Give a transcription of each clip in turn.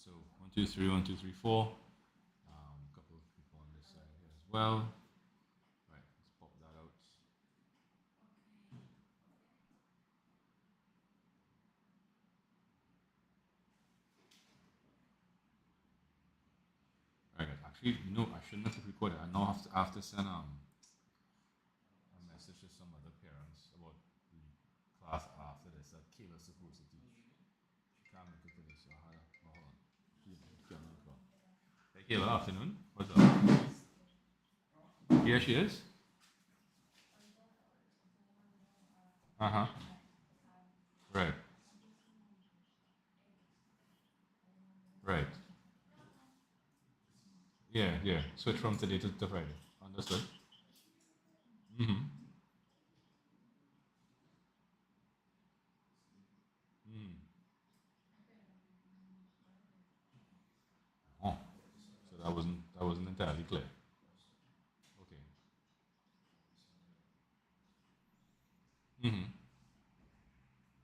So 1, 2, 3, 1, 2, 3, 4. A couple of people on this side here as well. Right, let's pop that out. Right, actually, no, I shouldn't have recorded. I now have to send a message to some other parents about the class after this that Kayla's supposed to teach. She can't make it today, so I had to, hold on. Hey Kayla, afternoon. What's up? Here she is. Uh-huh. Right. Right. Yeah, yeah. Switch from today to Friday. Understood. Mm-hmm. Mm. Oh, so that wasn't entirely clear. Okay. Mm-hmm.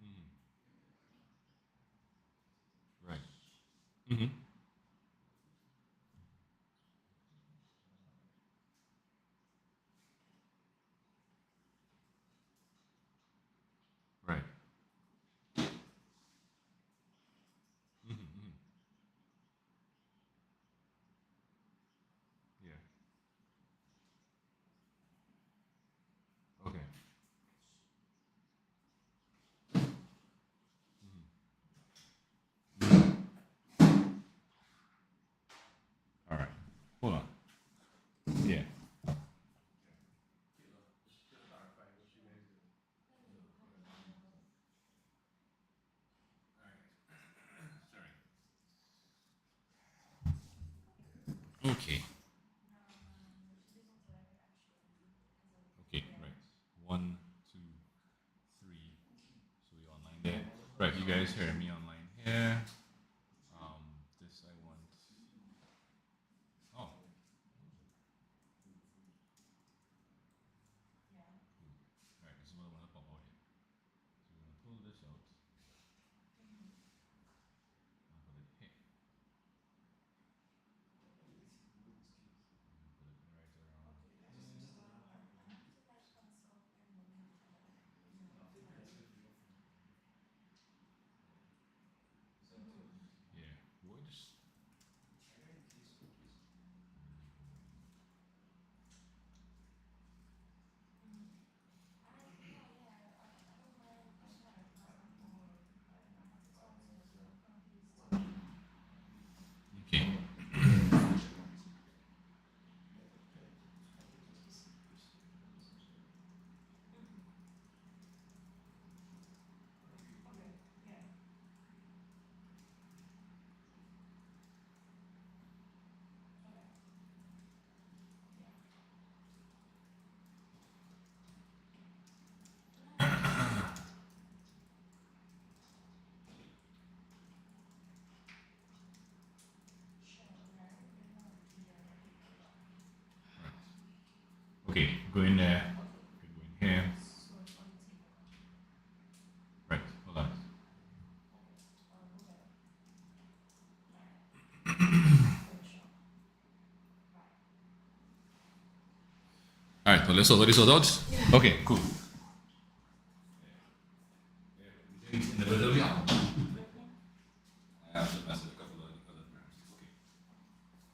Mm-hmm. Right. Mm-hmm. Right. Mm-hmm. Mm-hmm. Yeah. Okay. All right. Hold on. Yeah. Okay. Okay. Right. 1, 2, 3. So we online there. Right. You guys hear me online here. Um, this I want. Oh. Right. This is what I want to pop out here. So we're gonna pull this out and put it here. Put it right around. Yeah. What just okay. Okay. Go in there. Go in here. Right. Hold on. All right. So let's already sort out. Okay. Cool. In the middle, yeah. I have to message a couple of other parents. Okay.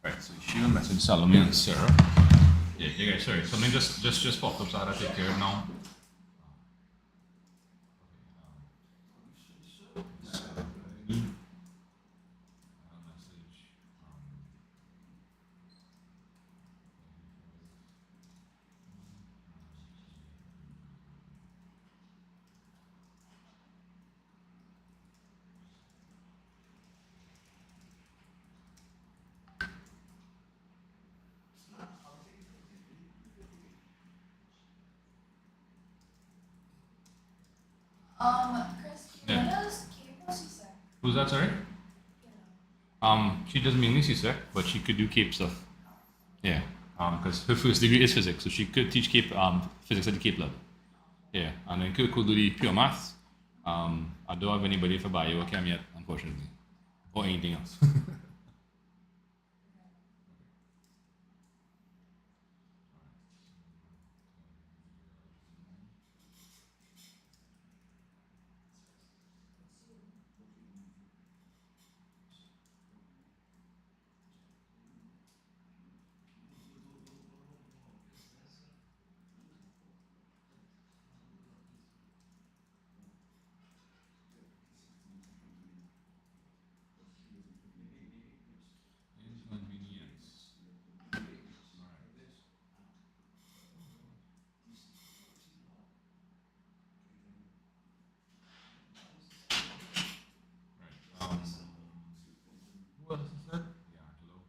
Right. So she will message Salome and Sarah. Yeah. Yeah. Guys, sorry. Something just popped up, so I had to take care of it now. Message. Chris, Yeah. what does Kate say? Who's that? Sorry. She does mainly CSEC, but she could do CAPE stuff. Yeah. Because her first degree is physics, so she could teach CAPE physics at the CAPE level. Yeah. And then could do the pure maths. I don't have anybody for bio or chem yet, unfortunately. or anything else. Inconvenience. Right. Who else is that? Yeah, hello.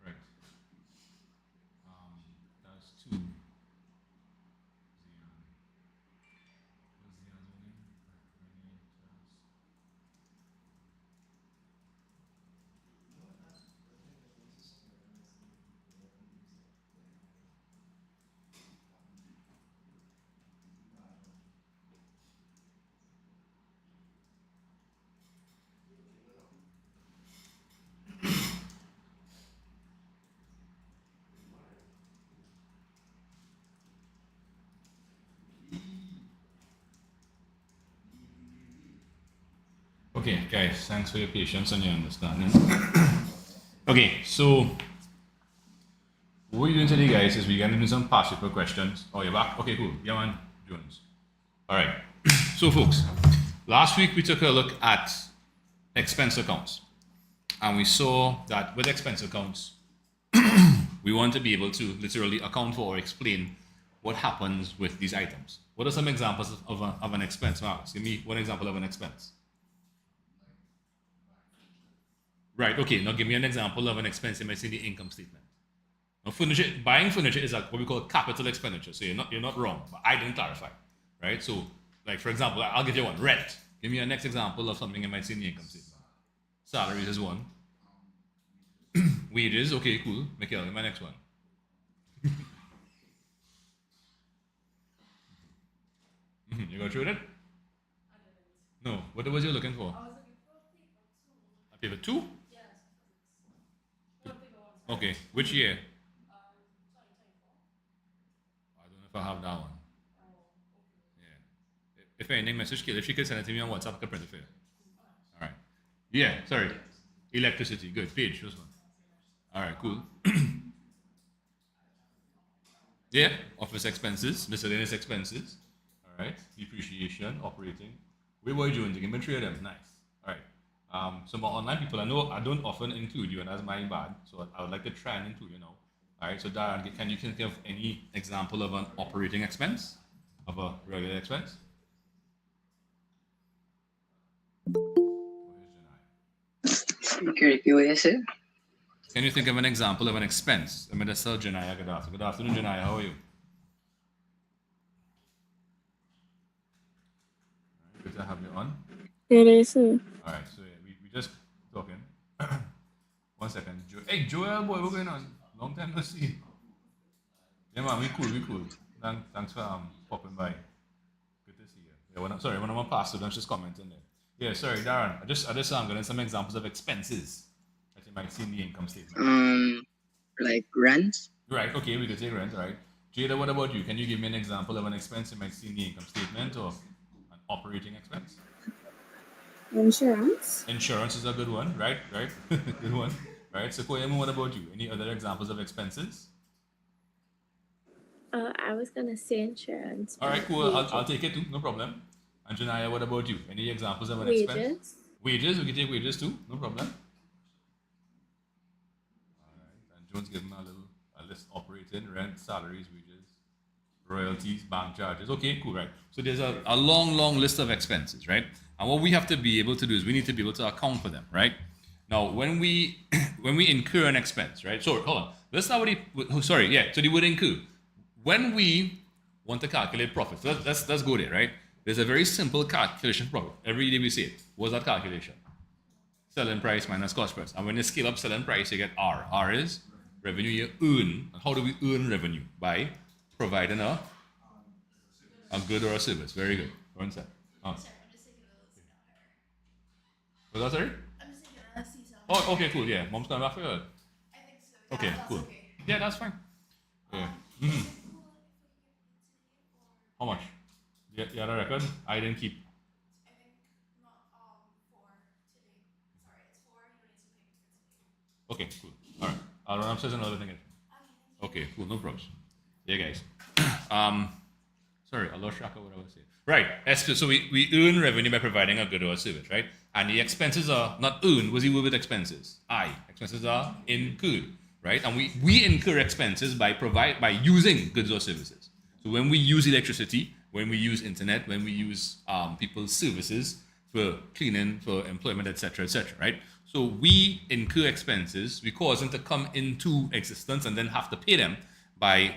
Right. That's two. What's the other name? Okay, guys, thanks for your patience and your understanding. Okay, so what we're doing today, guys, is we're going to do some past paper questions. Oh, you're back? Okay, cool. Yeah, man, Jones. All right. So, folks, last week we took a look at expense accounts. And we saw that with expense accounts, we want to be able to literally account for or explain what happens with these items. What are some examples of an expense, Marcus? Give me one example of an expense. Right, okay, now give me an example of an expense you might see in the income statement. Now, buying furniture is what we call capital expenditure. So you're not wrong, but I didn't clarify. Right? So, like for example, I'll give you one. Rent. Give me a next example of something you might see in the income statement. Salaries is one. Wages, okay, cool. Mikhail, my next one. You got through it? No. What was you looking for? I was looking for paper two. A paper two? Yes, for paper one. Sorry. Okay. Which year? 2024. I don't know if I have that one. Oh, okay. Yeah. If anything, message Kill. If she could send it to me on WhatsApp, I could print it for you. All right. Yeah, sorry. Electricity. Good. Page. This one. All right, cool. Yeah. Office expenses, miscellaneous expenses. All right. Depreciation, operating. Where were you doing? Give me three of them. Nice. All right. So my online people, I know I don't often include you, and that's my bad. So I would like to try and include you now. All right. So Darren, can you think of any example of an operating expense, of a regular expense? Okay, PoA F4. Can you think of an example of an expense? I mean, that's how Janaya could ask. Good afternoon, Janaya. How are you? Good to have you on. It is, sir. All right, so yeah, we just talking. 1 second. Hey, Joel, boy, what's going on? Long time no see. Yeah, man, we cool. Thanks for popping by. Good to see you. Yeah, one of my past students just commenting there. Yeah, sorry, Darren. I just getting some examples of expenses that you might see in the income statement. Like rents. Right. Okay, we could take rent. All right. Jada, what about you? Can you give me an example of an expense you might see in the income statement or an operating expense? Insurance. Insurance is a good one, right? Good one. Right. So, Koyemu, what about you? Any other examples of expenses? I was gonna say insurance. All right, but cool. I'll wages. take it too. No problem. And Janaya, what about you? Any examples of an expense? Wages. Wages, we can take wages too, no problem. Alright, and Jones giving a list operating, rent, salaries, wages, royalties, bank charges. Okay, cool, right? So there's a long list of expenses, right? And what we have to be able to do is we need to be able to account for them, right? Now, when we when we incur an expense, right? So hold on, let's start with so the word incur. When we want to calculate profit, so let's go there, right? There's a very simple calculation for profit. Every day we say it. What's that calculation? Selling price minus cost price. And when you scale up selling price, you get R. R is revenue you earn. And how do we earn revenue? By providing a good or a service. Very good. One sec. Sorry, I'm just thinking of those now. Was that sorry? I'm just thinking of season. Oh, okay, cool. Yeah, mom's coming back for you. I think so. Yeah, Okay, that's cool. Okay. Yeah, that's fine. Yeah. Is it cool if we get paid today or How much? You had a record? I didn't keep. I think not for today. Sorry, it's for you don't need to pay for today. Okay, cool. All right. I'll run upstairs and another thing. Okay, cool. No problems. Yeah, guys. Sorry, I lost track of what I was saying. Right. So we earn revenue by providing a good or a service, right? And the expenses are not earned. What's the word with expenses? Expenses are incurred, right? And we incur expenses by using goods or services. So when we use electricity, when we use internet, when we use people's services for cleaning, for employment, etc., right? So we incur expenses, we cause them to come into existence and then have to pay them by,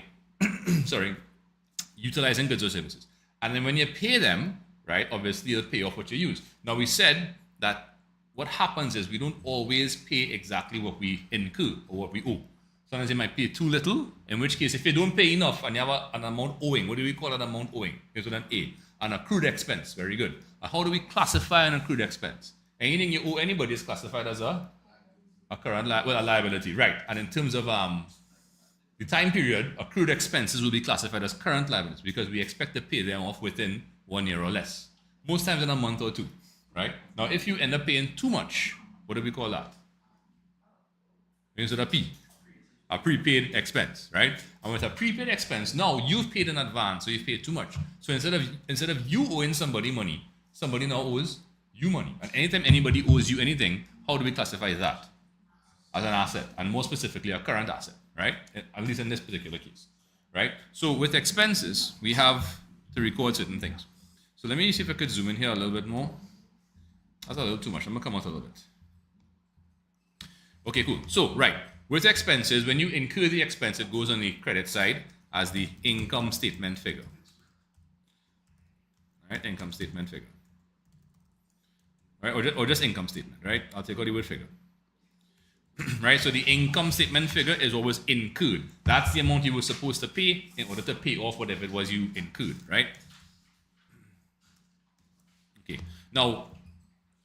utilizing goods or services. And then when you pay them, right, obviously you'll pay off what you use. Now we said that what happens is we don't always pay exactly what we incur or what we owe. Sometimes you might pay too little, in which case if you don't pay enough and you have an amount owing, what do we call an amount owing? Here's with an A. An accrued expense, very good. And how do we classify an accrued expense? Anything you owe anybody is classified as a current a liability, right? And in terms of the time period, accrued expenses will be classified as current liabilities because we expect to pay them off within 1 year or less. Most times in a month or two, right? Now, if you end up paying too much, what do we call that? Instead of P. A prepaid expense, right? And with a prepaid expense, now you've paid in advance, so you've paid too much. So instead of you owing somebody money, somebody now owes you money. And anytime anybody owes you anything, how do we classify that? As an asset, and more specifically, a current asset, right? At least in this particular case, right? So with expenses, we have to record certain things. So let me see if I could zoom in here a little bit more. That's a little too much. I'm gonna come out a little bit. Okay, cool. So, right. With expenses, when you incur the expense, it goes on the credit side as the income statement figure. Right, income statement figure. Right, or just income statement, right? I'll take out the word figure. Right, so the income statement figure is always incurred. That's the amount you were supposed to pay in order to pay off whatever it was you incurred, right? Okay, now,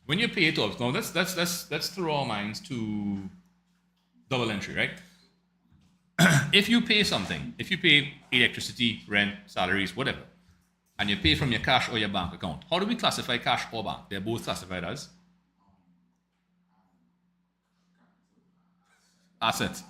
when you pay it off, now let's throw our minds to double entry, right? If you pay something, if you pay electricity, rent, salaries, whatever, and you pay from your cash or your bank account, how do we classify cash or bank? They're both classified as assets,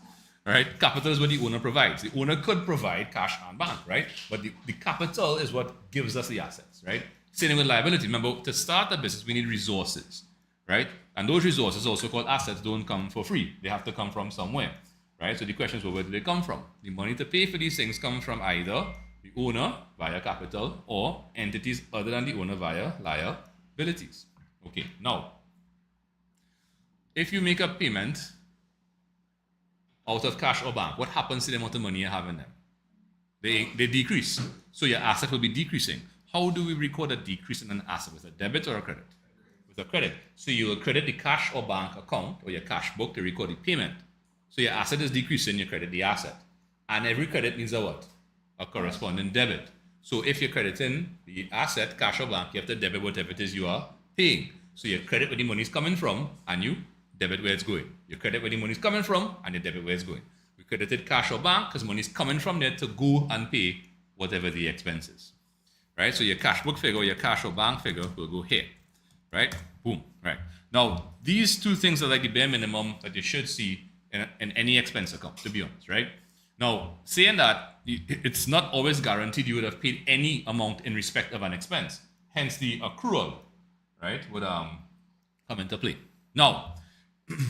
right? Capital is what the owner provides. The owner could provide cash and bank, right? But the capital is what gives us the assets, right? Same with liability. Remember, to start a business, we need resources, right? And those resources, also called assets, don't come for free. They have to come from somewhere, right? So the question is, well, where do they come from? The money to pay for these things comes from either the owner via capital or entities other than the owner via liabilities. Okay, now, if you make a payment out of cash or bank, what happens to the amount of money you have in them? They decrease. So your asset will be decreasing. How do we record a decrease in an asset? With a debit or a credit? With a credit. So you will credit the cash or bank account or your cash book to record the payment. So your asset is decreasing, you credit the asset. And every credit means a what? A corresponding debit. So if you're crediting the asset, cash or bank, you have to debit whatever it is you are paying. So you credit where the money is coming from and you debit where it's going. You credit where the money is coming from and you debit where it's going. We credited cash or bank because money is coming from there to go and pay whatever the expense is. Right? So your cash book figure, your cash or bank figure will go here. Right? Boom. Right. Now, these two things are like the bare minimum that you should see in any expense account, to be honest, right? Now, saying that, it's not always guaranteed you would have paid any amount in respect of an expense. hence the accrual, right, would come into play. Now,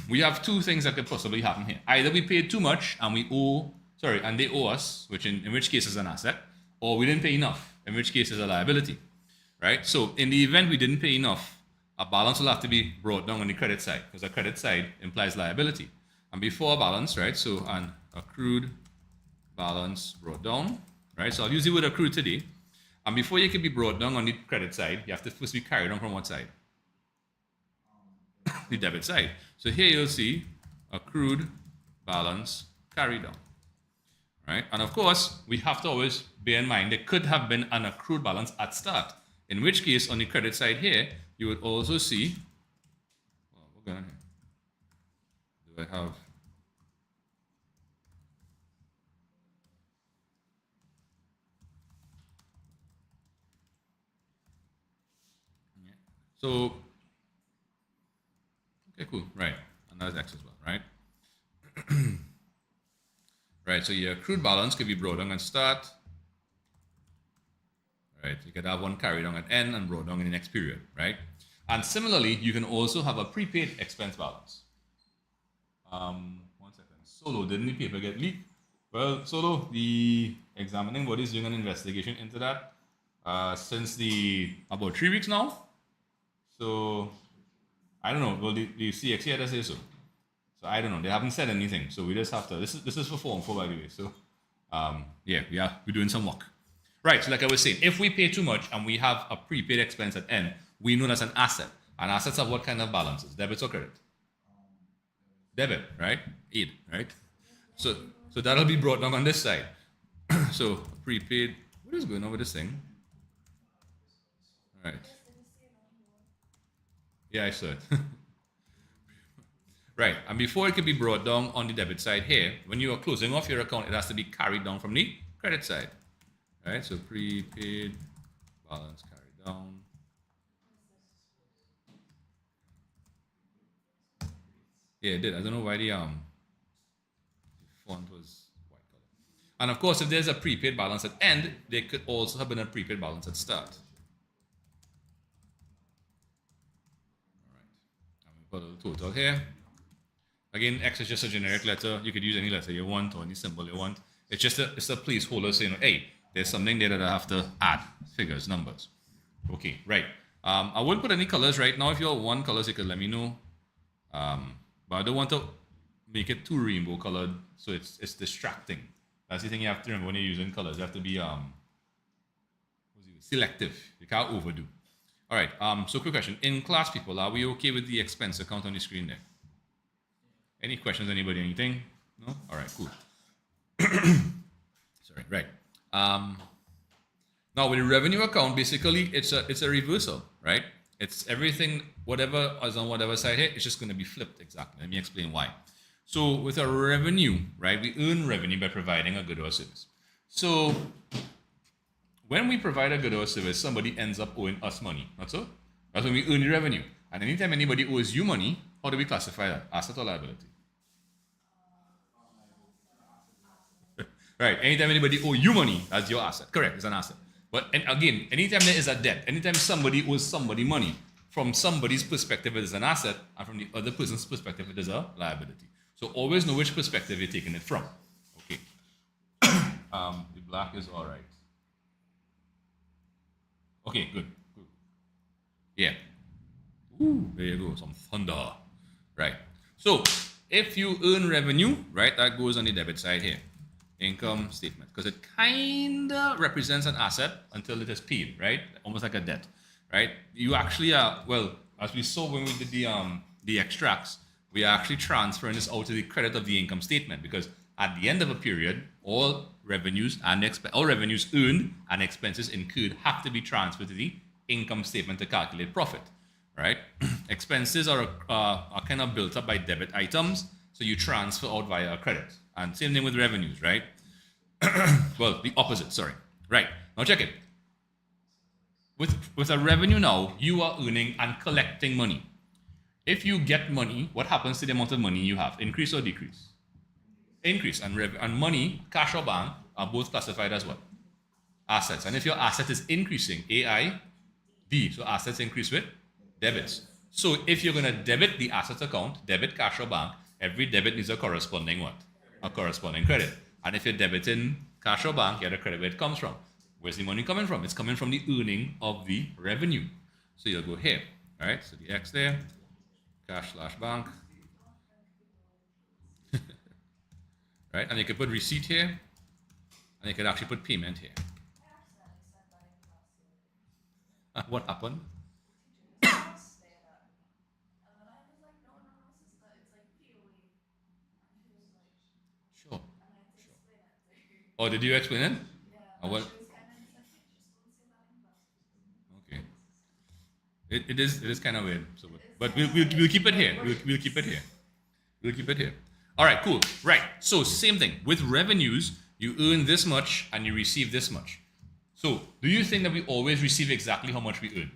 we have two things that could possibly happen here. Either we paid too much and and they owe us, in which case is an asset, or we didn't pay enough, in which case is a liability, right? So in the event we didn't pay enough, a balance will have to be brought down on the credit side, because the credit side implies liability. And before a balance, right, so an accrued balance brought down, right? So I'll use the word accrued today. And before you can be brought down on the credit side, you have to first be carried down from what side? The debit side. So here you'll see accrued balance carried down, right? And of course, we have to always bear in mind there could have been an accrued balance at start, in which case on the credit side here, you would also see, well, what's going on here? Do I have, yeah. So, okay, cool, right, and that's X as well, right? Right, so your accrued balance could be brought down at start, right? You could have one carried on at end and brought down in the next period, right? And similarly, you can also have a prepaid expense balance. 1 second. Solo, didn't the paper get leaked? Well, Solo, the examining body is doing an investigation into that since about 3 weeks now. So, I don't know. Well, the CXC had to say so. So I don't know. They haven't said anything. So we just have to. This is for Form 4, by the way. So, yeah, we're doing some work. Right, so like I was saying, if we pay too much and we have a prepaid expense at end, we know that's an asset. And assets have what kind of balances? Debit or credit? Debit, right? Aid, right? So that'll be brought down on this side. So prepaid, what is going on with this thing? Right. Yeah, I saw it. Right, and before it can be brought down on the debit side here, when you are closing off your account, it has to be carried down from the credit side. Right, so prepaid balance carried down. Yeah, it did. I don't know why the font was white color. And of course, if there's a prepaid balance at end, there could also have been a prepaid balance at start. All right, and we put a little total here. Again, X is just a generic letter. You could use any letter you want or any symbol you want. It's just a placeholder saying, hey, there's something there that I have to add, figures, numbers. Okay, right. I won't put any colors right now. If you all want colors, you can let me know. But I don't want to make it too rainbow colored, so it's distracting. That's the thing you have to remember when you're using colors. You have to be selective. You can't overdo. All right. So quick question. In class, people, are we okay with the expense account on the screen there? Any questions? Anybody? Anything? No? All right. Cool. Sorry. Right. Now with the revenue account, basically it's a reversal, right? It's everything, whatever is on whatever side here, it's just going to be flipped exactly. Let me explain why. So with a revenue, right, we earn revenue by providing a good or a service. So when we provide a good or a service, somebody ends up owing us money, not so? That's when we earn the revenue. And anytime anybody owes you money, how do we classify that? Asset or liability? Right, anytime anybody owe you money, that's your asset. Correct, it's an asset. But and again, anytime there is a debt, anytime somebody owes somebody money, from somebody's perspective it is an asset, and from the other person's perspective it is a liability. So always know which perspective you're taking it from. Okay. The black is all right. Okay, good. Yeah. Ooh, there you go, some thunder. Right. So if you earn revenue, right, that goes on the debit side here. Income statement, because it kind of represents an asset until it is paid, right? Almost like a debt, right? You actually are, well, as we saw when we did the extracts, we are actually transferring this out to the credit of the income statement, because at the end of a period, all revenues earned and expenses incurred have to be transferred to the income statement to calculate profit, right? Expenses are kind of built up by debit items, so you transfer out via a credit. And same thing with revenues, right? Well, the opposite, sorry. Right, now check it. With a revenue now, you are earning and collecting money. If you get money, what happens to the amount of money you have? Increase or decrease? Increase. And money, cash or bank, are both classified as what? Assets. And if your asset is increasing, AI, D. So assets increase with debits. So if you're going to debit the assets account, debit cash or bank, every debit needs a corresponding what? A corresponding credit. And if you're debiting cash or bank, you have to credit where it comes from. Where's the money coming from? It's coming from the earning of the revenue. So you'll go here, all right? So the X there, cash slash bank, right? And you can put receipt here, and you can actually put payment here. What happened? Sure. Oh, did you explain it? What? Okay. It is kind of weird. So, but we'll keep it here. We'll keep it here. We'll keep it here. All right, cool. Right. So same thing with revenues. You earn this much and you receive this much. So do you think that we always receive exactly how much we earn?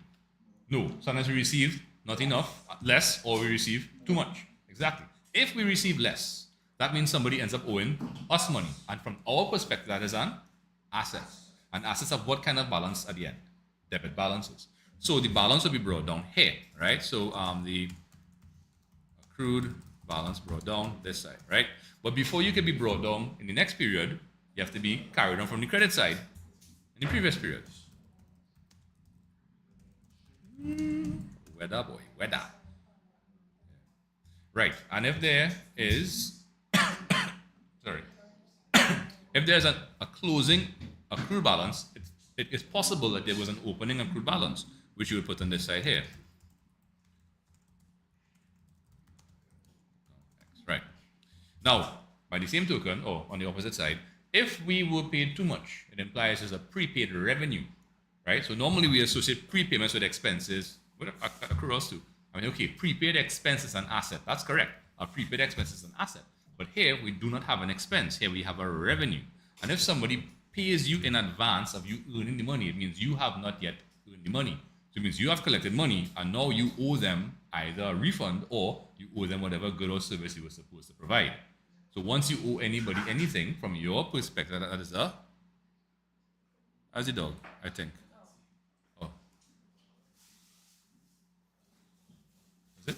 No. Sometimes we receive not enough, less, or we receive too much. Exactly. If we receive less, that means somebody ends up owing us money. And from our perspective, that is an asset. And assets have what kind of balance at the end? Debit balances. So the balance will be brought down here, right? So the accrued balance brought down this side, right? But before you can be brought down in the next period, you have to be carried on from the credit side in the previous period. Weather, boy, weather. Right, and if there is, sorry, if there's a closing accrued balance, it is possible that there was an opening accrued balance, which you would put on this side here. Right. Now, by the same token, or on the opposite side, if we were paid too much, it implies there's a prepaid revenue, right? So normally we associate prepayments with expenses, with accruals too. I mean, okay, prepaid expense is an asset. That's correct. A prepaid expense is an asset. But here we do not have an expense. Here we have a revenue. And if somebody pays you in advance of you earning the money, it means you have not yet earned the money. So it means you have collected money and now you owe them either a refund or you owe them whatever good or service you were supposed to provide. So once you owe anybody anything, from your perspective, that is a, as a dog, I think. Oh. Is it?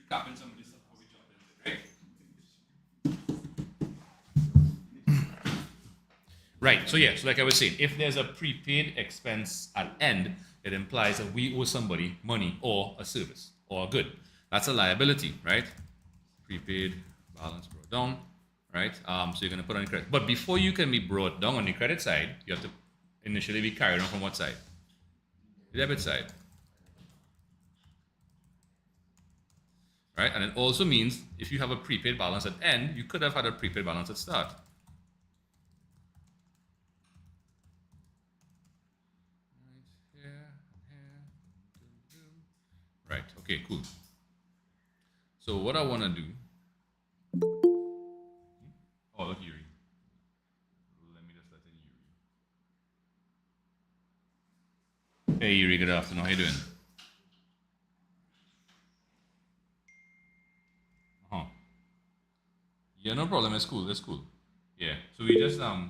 Recapping some of this stuff before we jump into it, right? Right. So yeah. So like I was saying, if there's a prepaid expense at end, it implies that we owe somebody money or a service or a good. That's a liability, right? Prepaid balance brought down, right? So you're gonna put on the credit. But before you can be brought down on the credit side, you have to initially be carried on from what side? The debit side. Right? And it also means if you have a prepaid balance at end, you could have had a prepaid balance at start. Right, okay, cool. So what I want to do, oh, look, Yuri. Let me just let in Yuri. Hey, Yuri, good afternoon. How you doing? Yeah, no problem. It's cool. It's cool. Yeah. So we just yeah,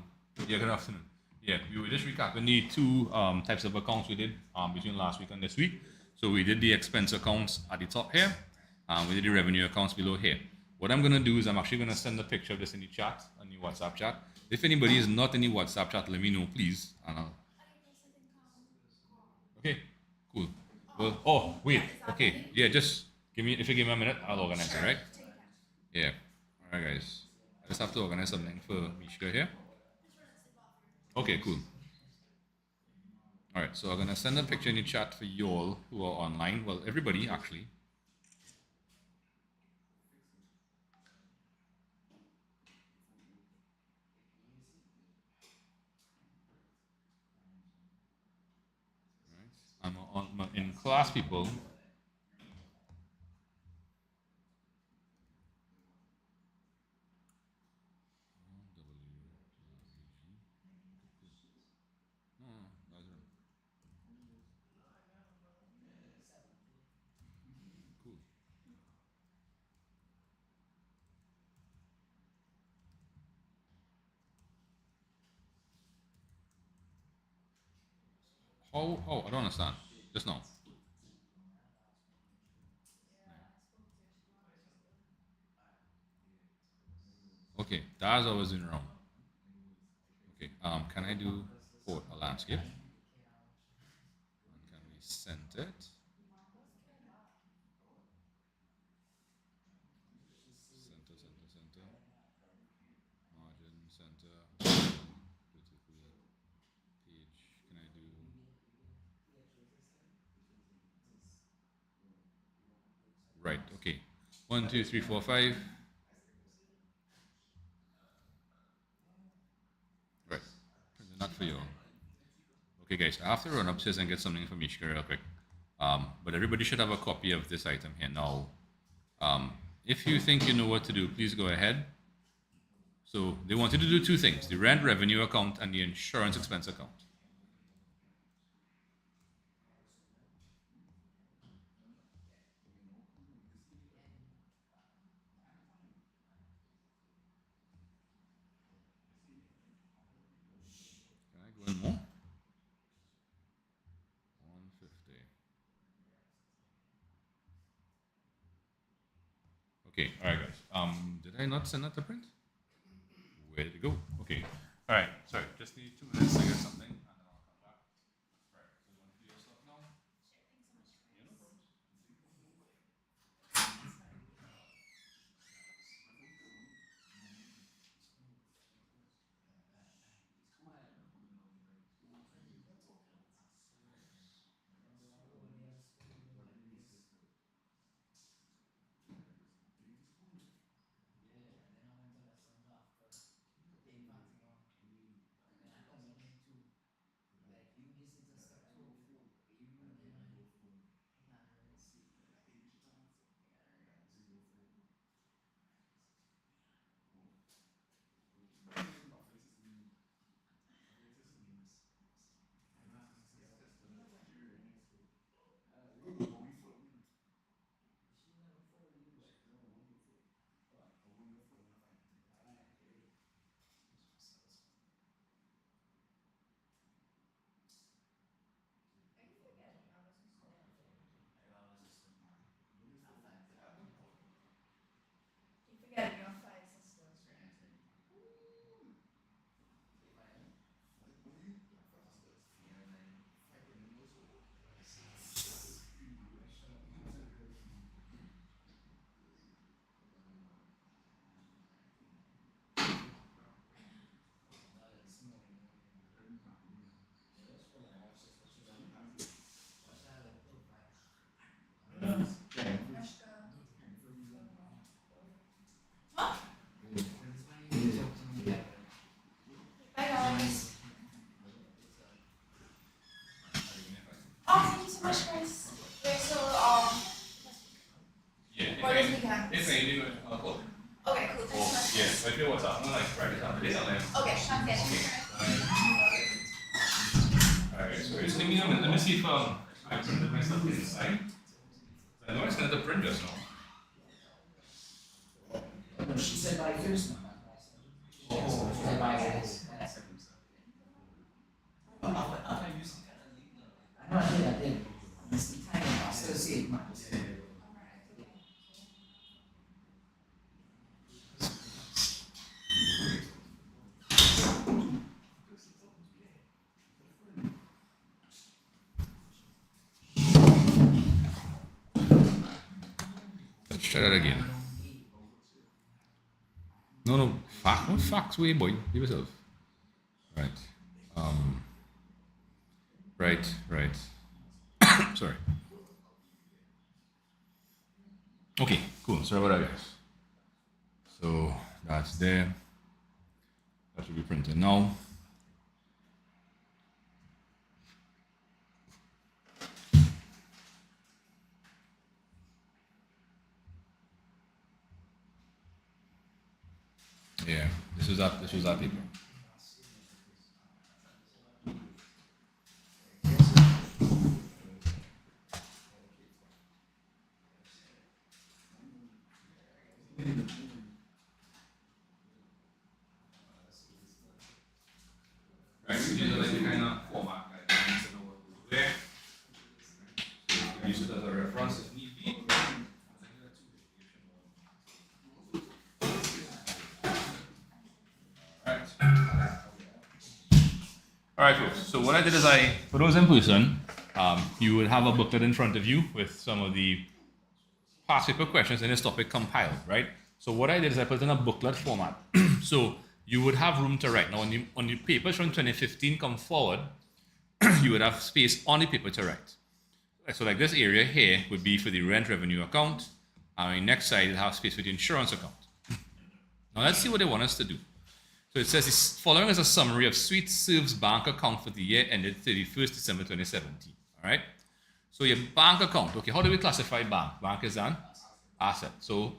good afternoon. Yeah, we were just recapping the two types of accounts we did between last week and this week. So we did the expense accounts at the top here. We did the revenue accounts below here. What I'm gonna do is I'm actually gonna send a picture of this in the chat, on the WhatsApp chat. If anybody is not in the WhatsApp chat, let me know, please. Okay, cool. Well, oh wait. Okay, yeah, just give me, if you give me a minute, I'll organize it, right? Yeah. All right, guys. just have to organize something for Mishka here. Okay, cool. All right, so I'm gonna send a picture in the chat for you all who are online. Well, everybody actually. I'm on my in class people. Cool. How? Oh, I don't understand. Just now. Okay, that's what I was doing wrong. Okay, can I do port a landscape? And can we center it? Center, center, center. Margin, center. Beautifully. Page. Can I do? Right. Okay. 1, 2, 3, 4, 5. Right. Not for you. Okay, guys. I have to run upstairs and get something from Mishka real quick. But everybody should have a copy of this item here now. If you think you know what to do, please go ahead. So they wanted to do two things: the rent revenue account and the insurance expense account. Can I go in more? 150. Okay, all right, guys. Did I not send that to print? Where did it go? Okay. All right. Sorry, just need 2 minutes to get something, and then I'll come back. All right. So you want to do your stuff now? Yeah, no problem. Forgetting your file system. Bye guys. Oh, thank you so much, guys. Wait, so Yeah. what is the guy? If I do it, I'll call. Okay, cool. Thanks so much. Yeah. If I feel what's up, I'm gonna like practice on this. Okay, sounds good. All right. So just let me see if I printed my stuff inside. I know I sent it to print just now. No, she said by Thursday. Oh, she said by Thursday. I know I did. It's the time, I still see it. Let's try that again. No. What facts way, boy? Give yourself. Right. Right. Sorry. Okay, cool. Sorry about that, guys. So that's there. That should be printed now. Yeah, this was that paper. Right, so these are like the kind of format guidelines and what goes where. So you can use it as a reference if need be. Alright folks, so what I did is for those in person, you would have a booklet in front of you with some of the past paper questions in this topic compiled, right? So what I did is I put it in a booklet format. So you would have room to write. Now on the papers from 2015 come forward, you would have space on the paper to write. So like this area here would be for the rent revenue account, and the next side will have space for the insurance account. Now let's see what they want us to do. So it says the following is a summary of Sweet Serve's bank account for the year ended 31st December 2017. All right. So your bank account. Okay, how do we classify bank? Bank is an asset. So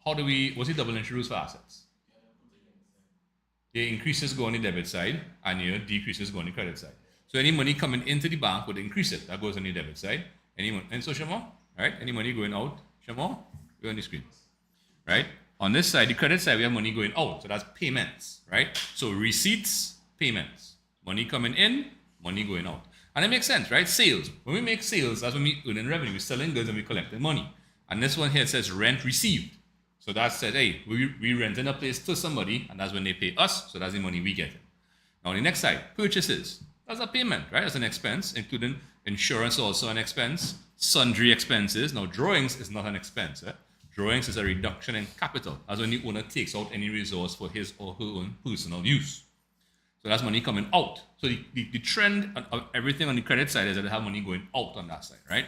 what's the double entry rules for assets? The increases go on the debit side and your decreases go on the credit side. So any money coming into the bank would increase it. That goes on the debit side. And so Shamo, right? Any money going out, Shamo, go on the screen. Right? On this side, the credit side, we have money going out. So that's payments, right? So receipts, payments. Money coming in, money going out. And it makes sense, right? Sales. When we make sales, that's when we earn in revenue. We're selling goods and we're collecting money. And this one here says rent received. So that says, hey, we renting a place to somebody, and that's when they pay us. So that's the money we get. Now on the next side, purchases. That's a payment, right? That's an expense, including insurance also an expense, sundry expenses. Now drawings is not an expense. Drawings is a reduction in capital. That's when the owner takes out any resource for his or her own personal use. So that's money coming out. So the trend of everything on the credit side is that they have money going out on that side, right?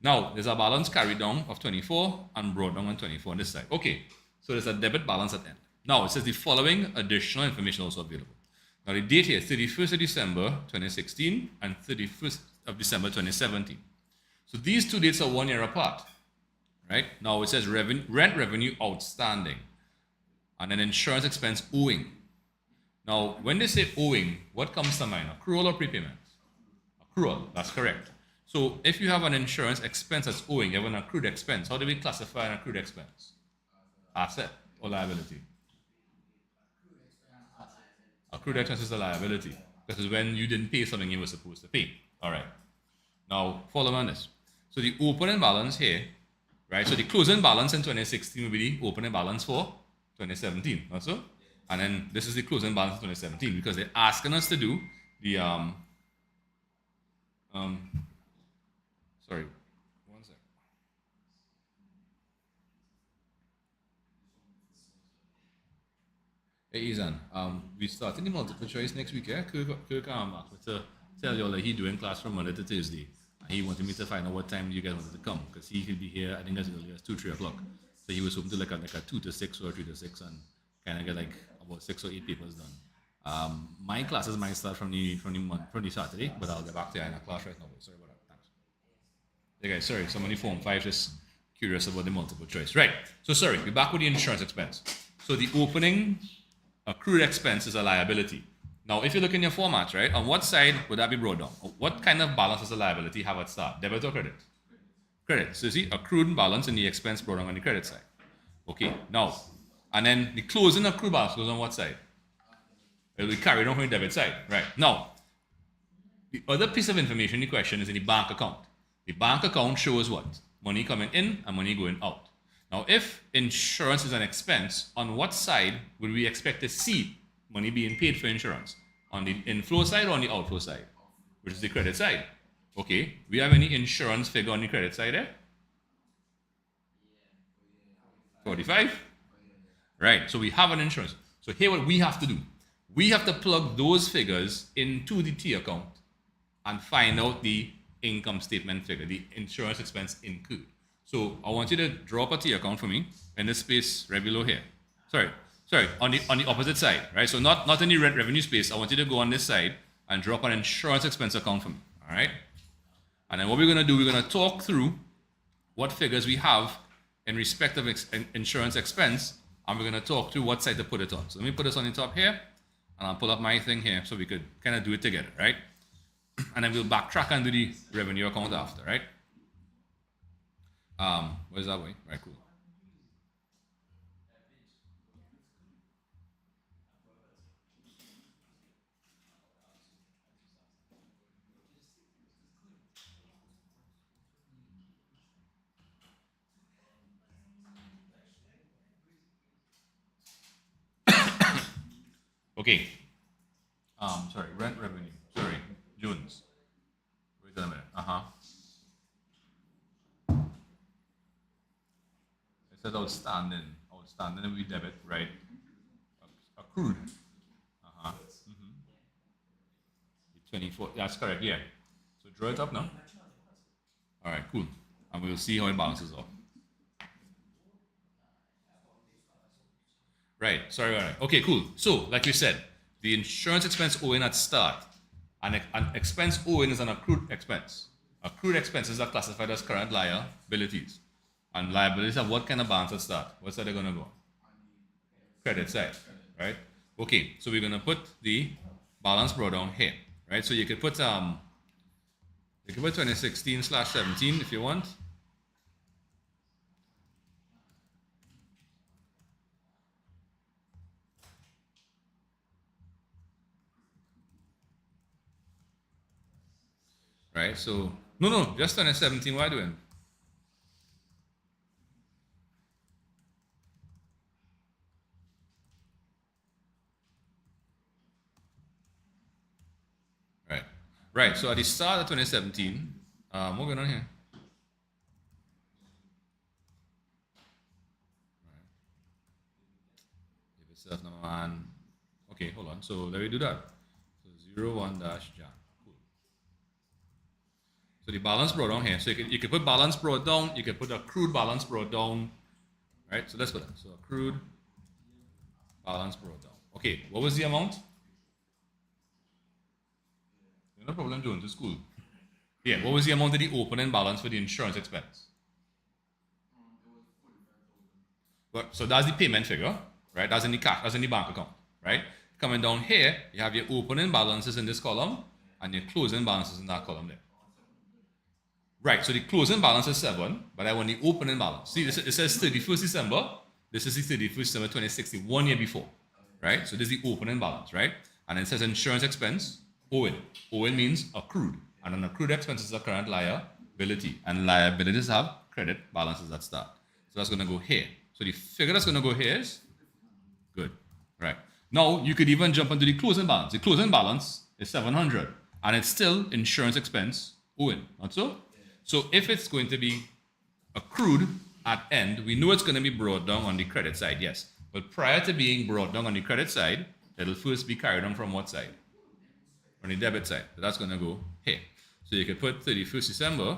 Now, there's a balance carried down of 24 and brought down on 24 on this side. Okay, so there's a debit balance at the end. Now, it says the following additional information also available. Now, the date here, 31st of December 2016 and 31st of December 2017. So these two dates are 1 year apart, right? Now, it says rent revenue outstanding and an insurance expense owing. Now, when they say owing, what comes to mind? Accrual or prepayment? Accrual, that's correct. So if you have an insurance expense that's owing, you have an accrued expense. How do we classify an accrued expense? Asset or liability? Accrued expense is a liability. This is when you didn't pay something you were supposed to pay. All right. Now, follow on this. So the opening balance here, right? So the closing balance in 2016 will be the opening balance for 2017. Not so? And then this is the closing balance in 2017 because they're asking us to do the sorry, one sec. Hey Izan, we starting the multiple choice next week, yeah? Kirk to tell you all that he doing class from Monday to Thursday. And he wanted me to find out what time you guys wanted to come because he could be here, I think as early as 2-3 o'clock. So he was hoping to like a 2 to 6 or 3 to 6 and kind of get like about 6 or 8 papers done. My classes might start from the Saturday, but I'll get back to you in a class right now. Sorry about that. Thanks. Yeah, guys, sorry. Somebody Form 5 just curious about the multiple choice. Right. So sorry, we're back with the insurance expense. So the opening accrued expense is a liability. Now, if you look in your formats, right, on what side would that be brought down? What kind of balance does a liability have at start? Debit or credit? Credit. So you see, accrued balance and the expense brought down on the credit side. Okay, now, and then the closing accrued balance goes on what side? It will be carried on from the debit side. Right. Now, the other piece of information in the question is in the bank account. The bank account shows what? Money coming in and money going out. Now, if insurance is an expense, on what side would we expect to see money being paid for insurance? On the inflow side or on the outflow side? Which is the credit side. Okay, we have any insurance figure on the credit side there? 45? Right, so we have an insurance. So here what we have to do. We have to plug those figures into the T account and find out the income statement figure, the insurance expense incurred. So I want you to draw up a T account for me in the space right below here. Sorry, on the opposite side, right? So not in the rent revenue space. I want you to go on this side and drop an insurance expense account for me. All right. And then what we're gonna do, we're gonna talk through what figures we have in respect of insurance expense, and we're gonna talk through what side to put it on. So let me put this on the top here, and I'll pull up my thing here so we could kind of do it together, right? And then we'll backtrack and do the revenue account after, right? Where's that way? Right, cool. Okay. Sorry, rent revenue. Sorry, Jones. Wait a minute. It says outstanding. Outstanding will be debit, right? Accrued. 24. That's correct. Yeah. So draw it up now. All right. Cool. And we'll see how it balances off. Right. Sorry. All right. Okay. Cool. So, like we said, the insurance expense owing at start, an expense owing is an accrued expense. Accrued expenses are classified as current liabilities. And liabilities have what kind of balance at start? What side are they going to go? Credit side, right? Okay, so we're going to put the balance brought down here, right? So you could put 2016/17 if you want. Right, so no, just 2017. What are you doing? Right. So at the start of 2017, what going on here? Give itself number one. Okay, hold on. So let me do that. So 01 dash Jan. Cool. So the balance brought down here. So you could put balance brought down. You could put accrued balance brought down. Right. So let's put that. So accrued balance brought down. Okay. What was the amount? No problem, Jones, to school. Yeah, what was the amount of the opening balance for the insurance expense? But, so that's the payment figure, right? That's in the cash, that's in the bank account, right? Coming down here, you have your opening balances in this column and your closing balances in that column there. Right, so the closing balance is 7, but I want the opening balance. See, it says 31st December. This is the 31st December 2016, 1 year before, right? So this is the opening balance, right? And it says insurance expense, owing. Owing means accrued. And an accrued expense is a current liability. And liabilities have credit balances at start. So that's going to go here. So the figure that's going to go here is good. Right. Now, you could even jump into the closing balance. The closing balance is 700. And it's still insurance expense owing. Not so? So if it's going to be accrued at end, we know it's going to be brought down on the credit side, yes. But prior to being brought down on the credit side, it'll first be carried on from what side? On the debit side. So that's going to go here. So you could put 31st December,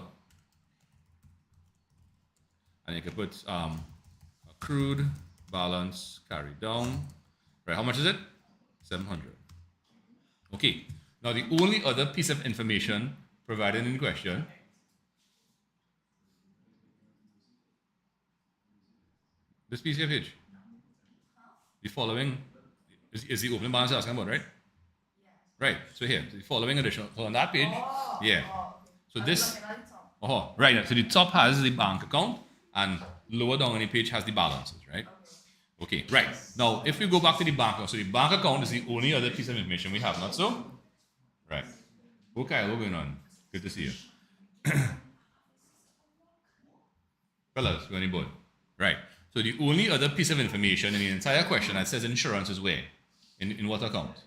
and you could put accrued balance carried down. Right, how much is it? 700. Okay. Now the only other piece of information provided in question this piece here, page. The following is the opening balance you're asking about, right? Right, so here, the following additional, so on that page, yeah. So this, right, so the top has the bank account, and lower down on the page has the balances, right? Okay, right. Now, if we go back to the bank account, so the bank account is the only other piece of information we have, not so? Right. Okay, what's going on? Good to see you. Fellas, we're on the board. Right. So the only other piece of information in the entire question that says insurance is where? In what account?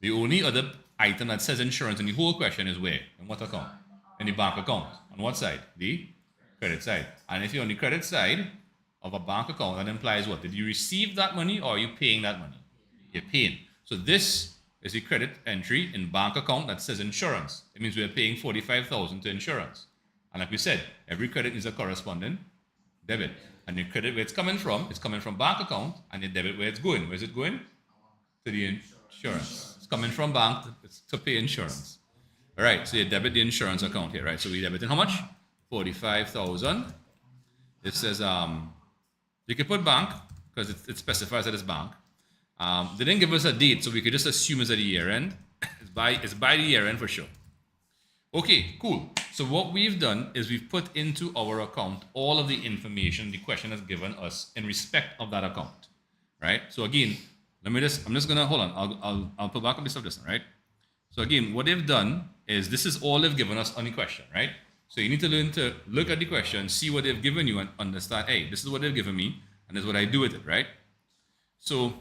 The only other item that says insurance in the whole question is where? In what account? In the bank account. On what side? The credit side. And if you're on the credit side, of a bank account, that implies what? Did you receive that money or are you paying that money? You're paying. So this is a credit entry in bank account that says insurance. It means we're paying 45,000 to insurance. And like we said, every credit is a corresponding debit. And the credit where it's coming from bank account, and the debit where it's going. Where's it going? To the insurance. It's coming from bank to pay insurance. All right, so you debit the insurance account here, right? So we debiting how much? 45,000. It says you can put bank because it specifies that it's bank. They didn't give us a date, so we could just assume it's at the year end. It's by the year end for sure. Okay, cool. So what we've done is we've put into our account all of the information the question has given us in respect of that account, right? So again, I'm just gonna hold on. I'll put back up this of this, right? So again, what they've done is this is all they've given us on the question, right? So you need to learn to look at the question, see what they've given you, and understand, hey, this is what they've given me, and this is what I do with it, right? So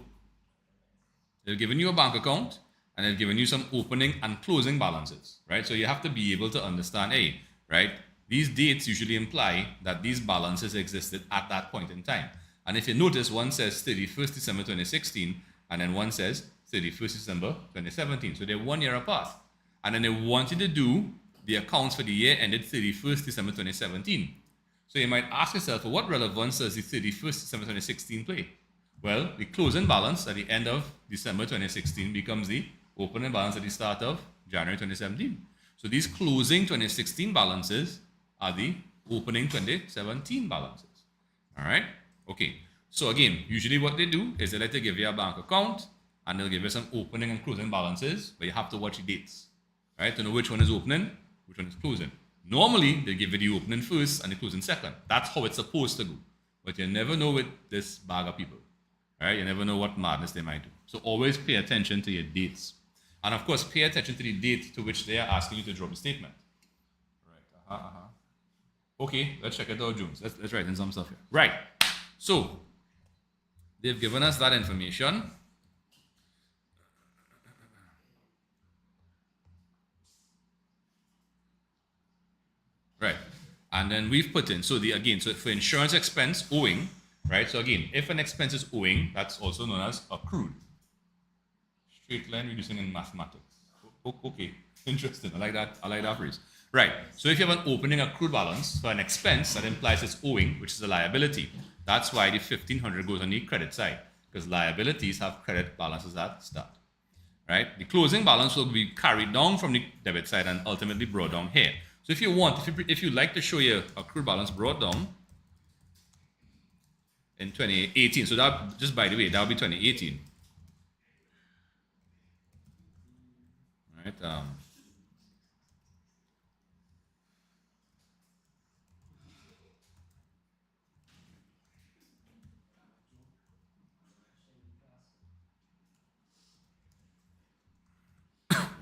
they've given you a bank account, and they've given you some opening and closing balances, right? So you have to be able to understand, hey, right, these dates usually imply that these balances existed at that point in time. And if you notice, one says 31st December 2016, and then one says 31st December 2017. So they're 1 year apart. And then they want you to do the accounts for the year ended 31st December 2017. So you might ask yourself, well, what relevance does the 31st December 2016 play? Well, the closing balance at the end of December 2016 becomes the opening balance at the start of January 2017. So these closing 2016 balances are the opening 2017 balances. All right? Okay. So again, usually what they do is they like to give you a bank account and they'll give you some opening and closing balances, but you have to watch the dates, right? To know which one is opening, which one is closing. Normally, they give you the opening first and the closing second. That's how it's supposed to go. But you never know with this bag of people, right? You never know what madness they might do. So always pay attention to your dates. And of course, pay attention to the date to which they are asking you to drop the statement. Right. Okay, let's check it out, Jones. Let's write in some stuff here. Right. So they've given us that information. Right. And then we've put in, so for insurance expense owing, right? So again, if an expense is owing, that's also known as accrued. Straight line reducing in mathematics. Okay, interesting. I like that phrase. Right. So if you have an opening accrued balance for an expense, that implies it's owing, which is a liability. That's why the 1,500 goes on the credit side, because liabilities have credit balances at start. Right? The closing balance will be carried down from the debit side and ultimately brought down here. So if you like to show your accrued balance brought down in 2018, so that, just by the way, that will be 2018. Right?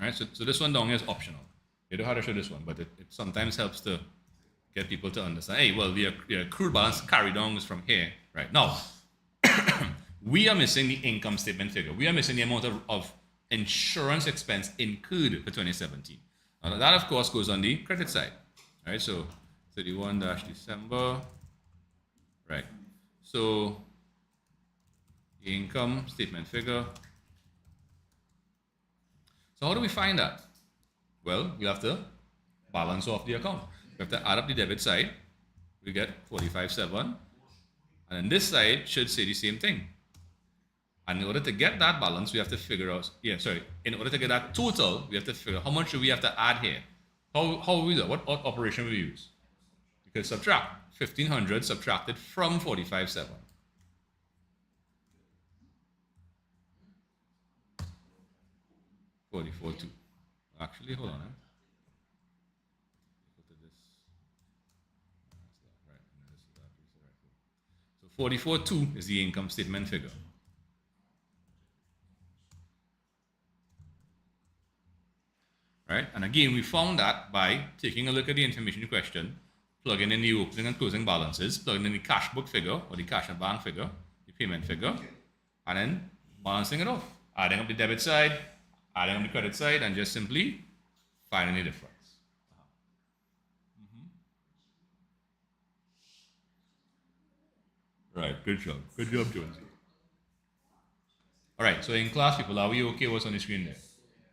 Right? So this one down here is optional. You don't have to show this one, but it sometimes helps to get people to understand, hey, well, the accrued balance carried on is from here. Right. Now, we are missing the income statement figure. We are missing the amount of insurance expense incurred for 2017. Now, that, of course, goes on the credit side. Right. So 31-December. Right. So the income statement figure. So how do we find that? Well, we have to balance off the account. We have to add up the debit side. We get 45.7. And then this side should say the same thing. And in order to get that balance, we have to figure out, in order to get that total, we have to figure out how much do we have to add here. How we do that? What operation we use? We could subtract. 1,500 subtracted from 45.7. $44.2. Actually, hold on. So 44.2 is the income statement figure. Right? And again, we found that by taking a look at the information question, plugging in the opening and closing balances, plugging in the cash book figure or the cash and bank figure, the payment figure, and then balancing it off, adding up the debit side, adding up the credit side, and just simply finding the difference. Right, good job. Good job, Jonesy. All right, so in class, people, are we okay? What's on the screen there?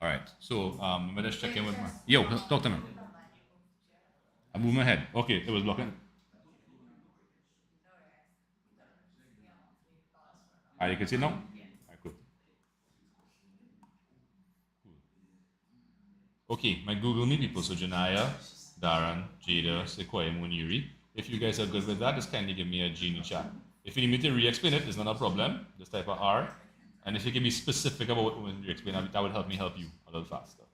All right, so let me just check in with my. Yo, talk to me. I move my head. Okay, it was blocking. Ah, you can see now? All right, cool. Okay, my Google Meet people. So Janaya, Darren, Jada, Sequoia, Muniri. If you guys are good with that, just kindly give me a Genie chat. If you need me to re-explain it, it's not a problem. Just type a R. And if you can be specific about when you explain it, that would help me help you a little faster.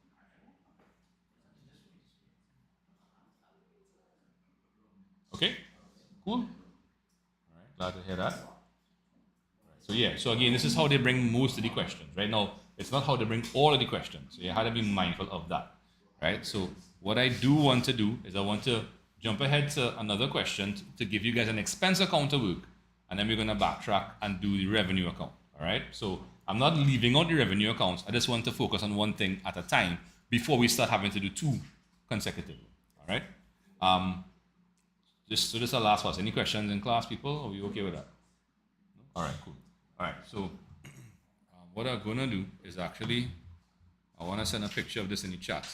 Okay? Cool. All right, glad to hear that. So yeah, so again, this is how they bring most of the questions. Right now, it's not how they bring all of the questions. So you have to be mindful of that. Right? So what I do want to do is I want to jump ahead to another question to give you guys an expense account to work, and then we're gonna backtrack and do the revenue account. All right? So I'm not leaving out the revenue accounts. I just want to focus on one thing at a time before we start having to do two consecutively. All right? So this is the last one. Any questions in class, people? Are we okay with that? All right, cool. All right, so what I'm gonna do is actually, I wanna send a picture of this in the chat.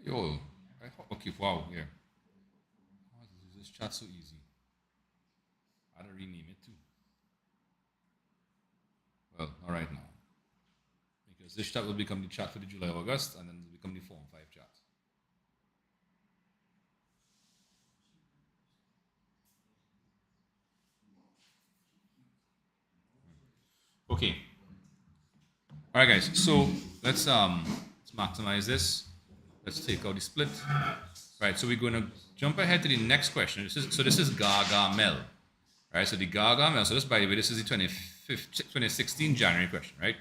Yo, okay, wow, yeah. How is this chat so easy? I had to rename it too. Well, all right now. Because this chat will become the chat for the July, August, and then it will become the Form 5 chat. Okay. All right, guys. So let's maximize this. Let's take out the split. Right. So we're going to jump ahead to the next question. This is Gargamel. Right. So the Gargamel. So this, by the way, this is the 2016 January question. Right.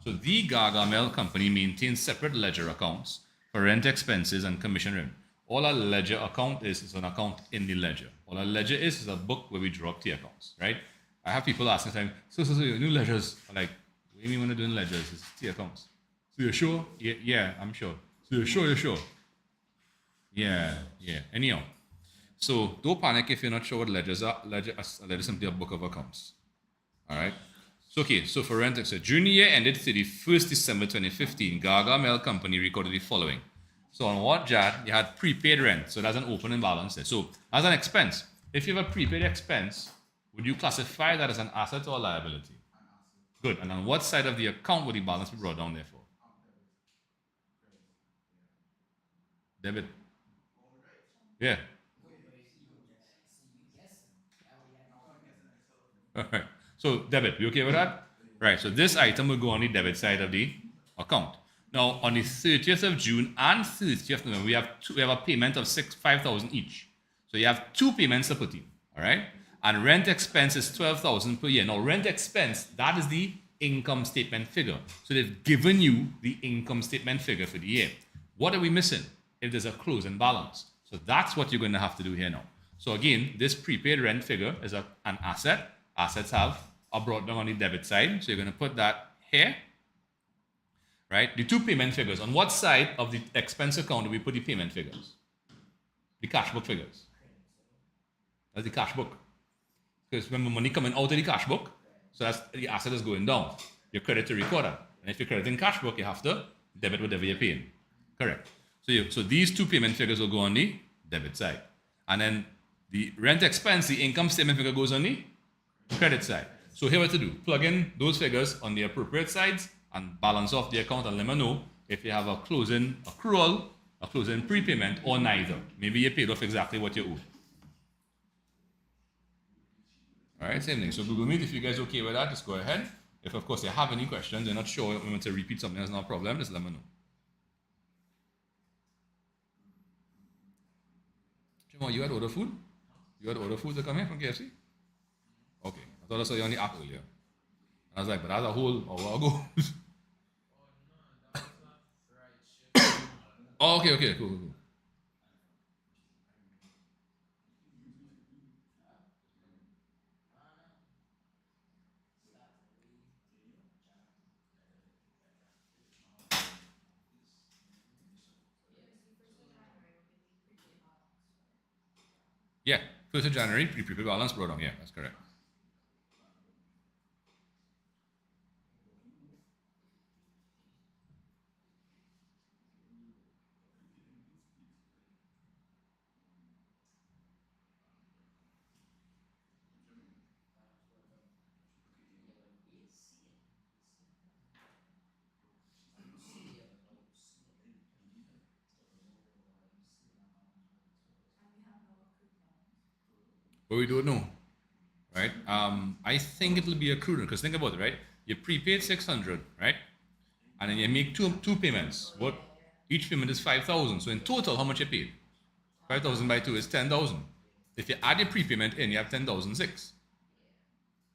So the Gargamel company maintains separate ledger accounts for rent expenses and commission revenue. All a ledger account is an account in the ledger. All a ledger is a book where we draw up T accounts. Right. I have people asking time, so your new ledgers are like, what do you mean when they're doing ledgers? It's T accounts. So you're sure? Yeah, I'm sure. So you're sure? Yeah. Anyhow, so don't panic if you're not sure what ledgers are. Ledger is simply a book of accounts. All right. So okay. So for rent, so junior year ended 31st December 2015. Gargamel Company recorded the following. So on what JAT, you had prepaid rent. So that's an opening balance there. So as an expense, if you have a prepaid expense, would you classify that as an asset or a liability? Good. And on what side of the account would the balance be brought down there for? Debit. Yeah. All right. So debit, you okay with that? Right. So this item will go on the debit side of the account. Now on the 30th of June and 30th of November, we have a payment of 5,000 each. So you have two payments to put in. All right. And rent expense is 12,000 per year. Now rent expense, that is the income statement figure. So they've given you the income statement figure for the year. What are we missing? If there's a closing balance. So that's what you're going to have to do here now. So again, this prepaid rent figure is an asset. Assets are brought down on the debit side. So you're going to put that here. Right? The two payment figures. On what side of the expense account do we put the payment figures? The cash book figures. That's the cash book. Because remember, money coming out of the cash book, so that's the asset is going down. Your credit to record that. And if you're crediting cash book, you have to debit whatever you're paying. Correct. So these two payment figures will go on the debit side. And then the rent expense, the income statement figure goes on the credit side. So here what to do. Plug in those figures on the appropriate sides and balance off the account and let me know if you have a closing accrual, a closing prepayment, or neither. Maybe you paid off exactly what you owe. All right, same thing. So Google Meet, if you guys are okay with that, just go ahead. If, of course, you have any questions, you're not sure, you want to repeat something, that's not a problem, just let me know. Jamal, you had order food? You had order food to come here from KFC? Okay. I thought I saw you on the app earlier. And I was like, but that's a whole hour ago. Oh, okay, cool. Yeah, 1st of January, prepaid balance brought down. Yeah, that's correct. And we have no accrued balance. But we don't know, right? I think it'll be accrued because think about it, right? You prepaid 600, right? And then you make two payments. What each payment is 5,000. So in total, how much you paid? 5,000 by 2 is 10,000. If you add your prepayment in, you have 10,006.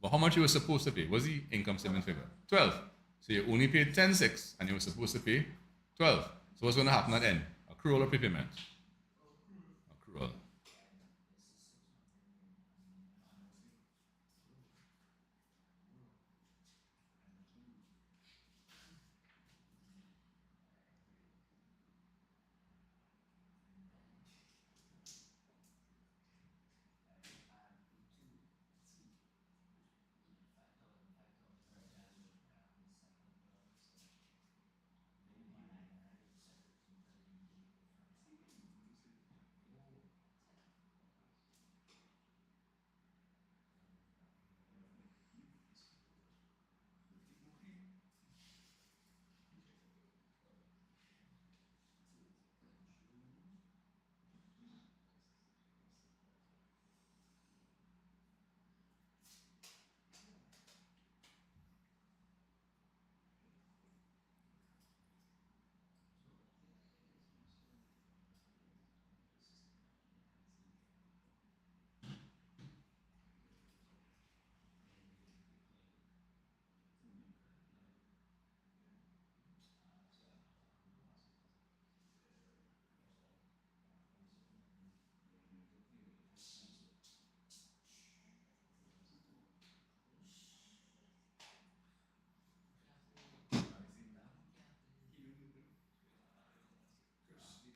But how much you were supposed to pay? What's the income statement figure? 12. So you only paid 10,600 and you were supposed to pay 12. So what's going to happen at the end? Accrual or prepayment? Accrual.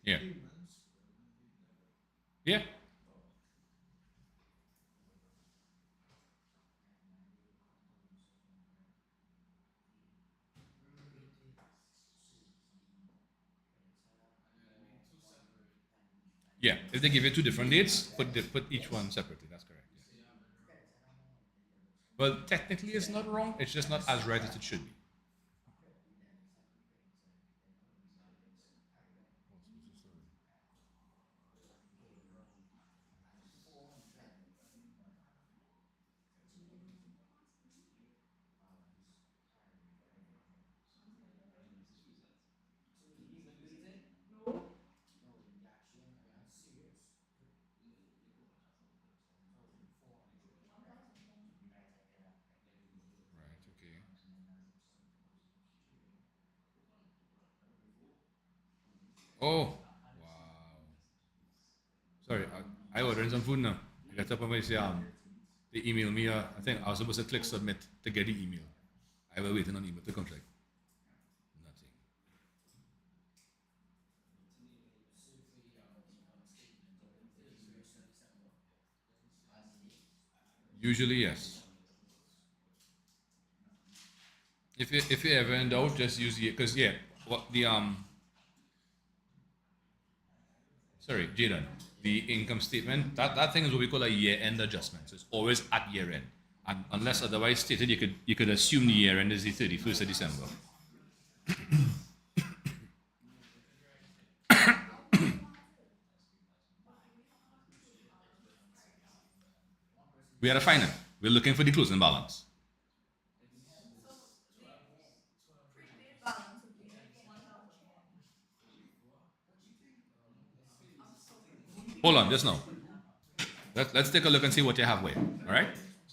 Yeah. Yeah. Yeah. If they give you two different dates, put each one separately. That's correct. Yeah. Well, technically, it's not wrong. It's just not as right as it should be. Right. Okay. Oh. Wow. Sorry. I ordered some food now. I got up and I say they email me. I think I was supposed to click submit to get the email. I was waiting on email to come check. Nothing. Usually yes. If you ever in doubt, just use the because yeah, what the sorry, Jaden, the income statement that thing is what we call a year end adjustment. So it's always at year end, and unless otherwise stated, you could assume the year end is the 31st of December. We had to find it. We're looking for the closing balance. Prepaid balance would be 1,000. Hold on, just now. Let's take a look and see what you have where. All right.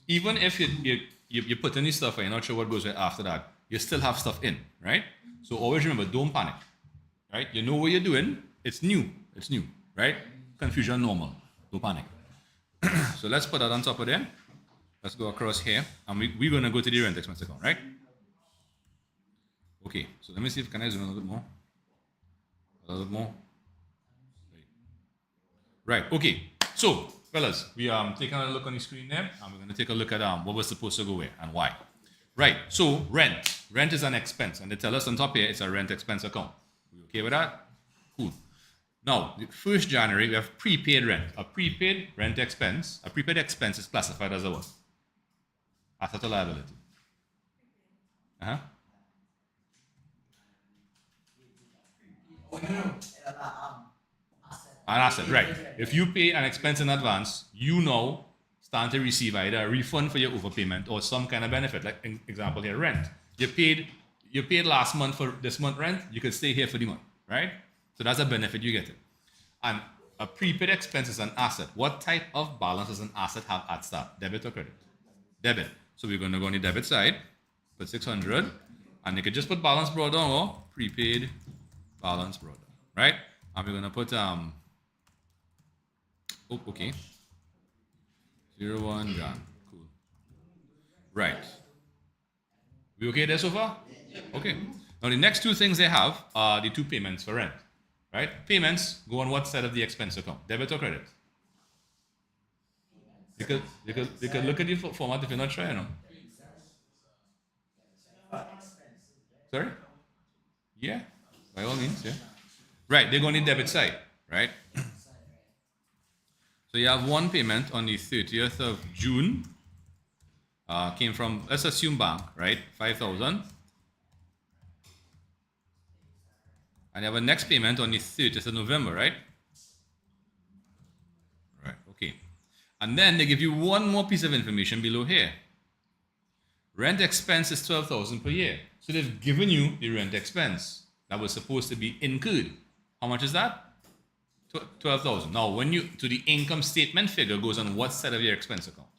Even if you put in the stuff and you're not sure what goes right after that, you still have stuff in, right? So always remember, don't panic. Right? You know what you're doing. It's new. It's new, right? Confusion normal. Don't panic. So let's put that on top of there. Let's go across here, and we're gonna go to the rent expense account, right? Okay. So let me see if can I zoom in a little bit more. A little bit more. Right. Okay. So fellas, we taking a look on the screen there, and we're going to take a look at what was supposed to go where and why. Right. So rent. Rent is an expense, and they tell us on top here it's a rent expense account. We okay with that? Cool. Now, the 1st January, we have prepaid rent. A prepaid rent expense, a prepaid expense is classified as a what? Asset or liability? Uh-huh. Oh, no. An asset, right. If you pay an expense in advance, you now stand to receive either a refund for your overpayment or some kind of benefit. Like example here, rent. You paid last month for this month rent, you could stay here for the month, right? So that's a benefit you get it. And a prepaid expense is an asset. What type of balance does an asset have at start? Debit or credit? Debit. So we're going to go on the debit side, put 600, and you could just put balance brought down or prepaid balance brought down, right? And we're going to put okay. 01 Jan. Cool. Right. We okay there so far? Okay. Now the next two things they have are the two payments for rent. Right? Payments go on what side of the expense account? Debit or credit? You could look at the format if you're not sure, you know. Sorry? Yeah. By all means, yeah. Right, they go on the debit side, right? So you have one payment on the 30th of June. Came from, let's assume bank, right? 5,000. And you have a next payment on the 30th of November, right? Right, okay. And then they give you one more piece of information below here. Rent expense is 12,000 per year. So they've given you the rent expense that was supposed to be incurred. How much is that? 12,000. Now, when you to the income statement figure goes on what side of your expense account?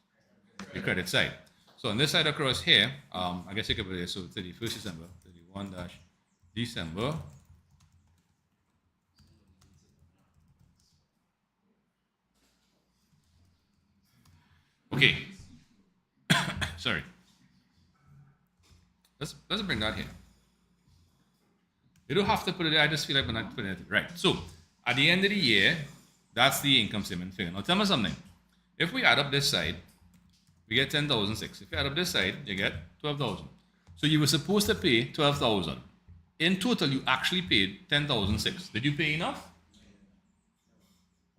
The credit side. So on this side across here, I guess you could put it so 31st December, 31-December. Okay. Sorry. Let's bring that here. You don't have to put it there. I just feel like we're not putting it right. So at the end of the year, that's the income statement figure. Now tell me something. If we add up this side, we get 10,006. If you add up this side, you get 12,000. So you were supposed to pay 12,000. In total, you actually paid 10,006. Did you pay enough?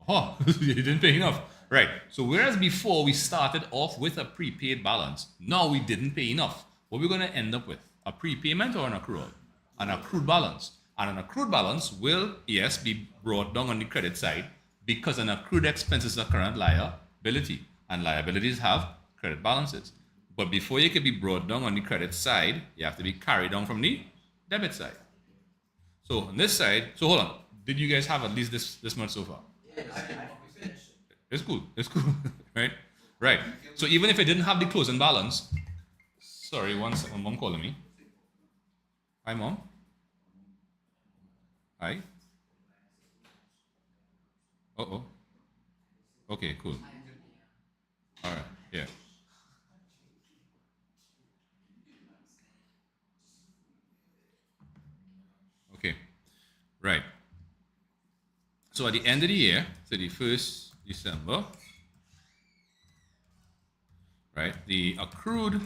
Oh, you didn't pay enough. Right. So whereas before we started off with a prepaid balance, now we didn't pay enough. What we're going to end up with? A prepayment or an accrual? An accrued balance. And an accrued balance will, yes, be brought down on the credit side because an accrued expense is a current liability. And liabilities have credit balances. But before you can be brought down on the credit side, you have to be carried down from the debit side. So on this side, so hold on. Did you guys have at least this much so far? It's cool. It's cool. Right? Right. So even if it didn't have the closing balance, sorry, one second, mom calling me. Hi, mom. Hi. Uh-oh. Okay, cool. All right, yeah. Okay, right. So at the end of the year, 31st December, right, the accrued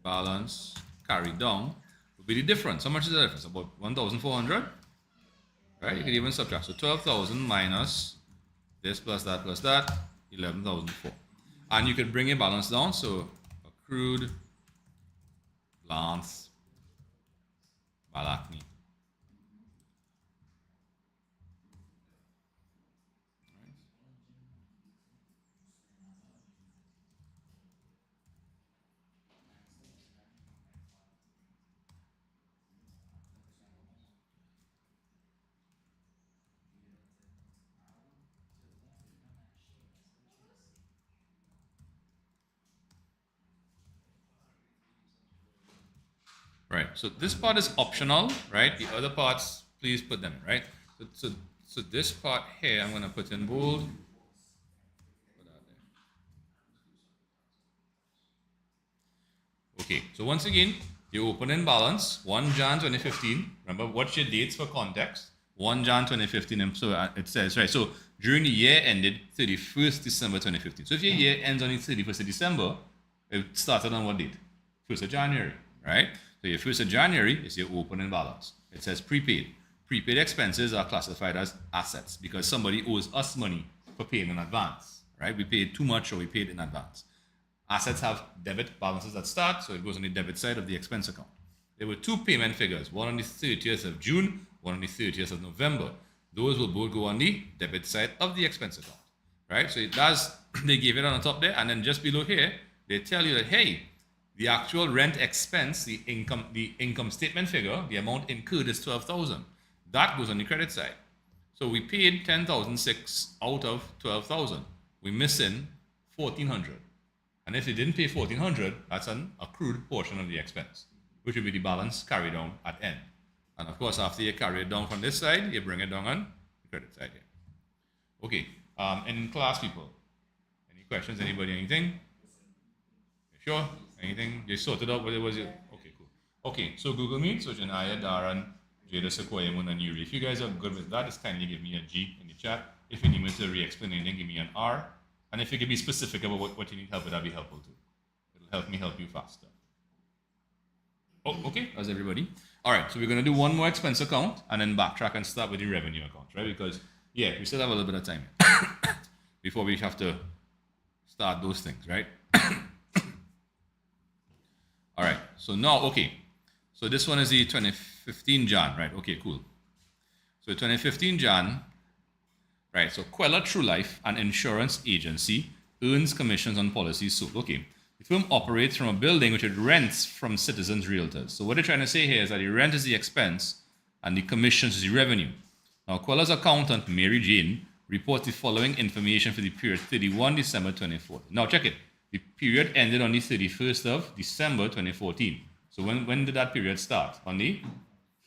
balance carried down will be the difference. How much is the difference? About 1,400? Right, you can even subtract. So 12,000 minus this plus that, 11,004. And you could bring your balance down. So accrued balance balakni. Right, so this part is optional, right? The other parts, please put them in, right? So this part here, I'm going to put in bold. Put that there. Okay, so once again, you open in balance, 1 Jan 2015. Remember, what's your dates for context? 1 Jan 2015, and so it says, right, so during the year ended 31st December 2015. So if your year ends on the 31st of December, it started on what date? 1st of January, right? So your 1st of January is your opening balance. It says prepaid. Prepaid expenses are classified as assets because somebody owes us money for paying in advance, right? We paid too much or we paid in advance. Assets have debit balances that start, so it goes on the debit side of the expense account. There were two payment figures, one on the 30th of June, one on the 30th of November. Those will both go on the debit side of the expense account, right? So it does, they give it on the top there, and then just below here, they tell you that, hey, the actual rent expense, the income statement figure, the amount incurred is 12,000. That goes on the credit side. So we paid 10,006 out of 12,000. We're missing 1,400. And if they didn't pay 1,400, that's an accrued portion of the expense, which will be the balance carried down at end. And of course, after you carry it down from this side, you bring it down on the credit side here. Okay, in class, people, any questions? Anybody, anything? You sure? Anything? You sorted out what it was? Okay, cool. Okay, so Google Meet, so Janaya, Darren, Jada, Sequoia, Moon, and Yuri. If you guys are good with that, just kindly give me a G in the chat. If you need me to re-explain anything, give me an R. And if you can be specific about what you need help with, that'd be helpful too. It'll help me help you faster. Oh, okay, that's everybody. All right, so we're going to do one more expense account and then backtrack and start with the revenue account, right? Because, yeah, we still have a little bit of time before we have to start those things, right? All right, so now, okay. So this one is the 2015 Jan, right? Okay, cool. So 2015 Jan, right? So Quella True Life, an insurance agency, earns commissions on policies sold. Okay. The firm operates from a building which it rents from citizens realtors. So what they're trying to say here is that the rent is the expense and the commissions is the revenue. Now, Quella's accountant, Mary Jane, reports the following information for the period 31 December 2014. Now, check it. The period ended on the 31st of December 2014. So when did that period start? On the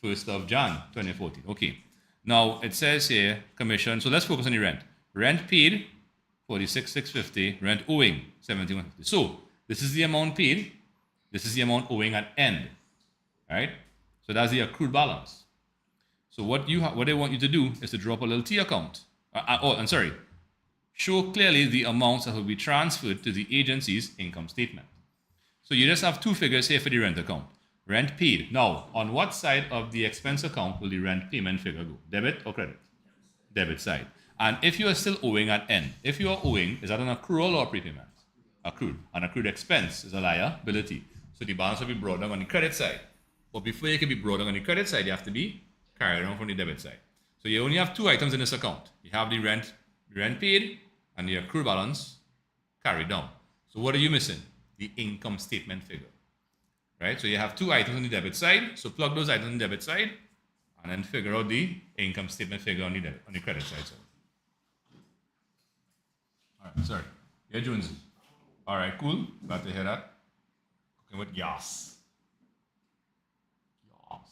1st of Jan 2014. Okay. Now, it says here, commission. So let's focus on the rent. Rent paid, 46,650. Rent owing, 71,50. So this is the amount paid. This is the amount owing at end, right? So that's the accrued balance. So what they want you to do is to drop a little T account. I'm sorry. Show clearly the amounts that will be transferred to the agency's income statement. So you just have two figures here for the rent account. Rent paid. Now, on what side of the expense account will the rent payment figure go? Debit or credit? Debit side. And if you are still owing at end, if you are owing, is that an accrual or prepayment? Accrued. An accrued expense is a liability. So the balance will be brought down on the credit side. But before you can be brought down on the credit side, you have to be carried on from the debit side. So you only have two items in this account. You have the rent paid and the accrued balance carried down. So what are you missing? The income statement figure. Right? So you have two items on the debit side. So plug those items on the debit side and then figure out the income statement figure on the credit side. All right, sorry. Yeah, Jonesy. All right, cool. Glad to hear that. Cooking with gas. Gas.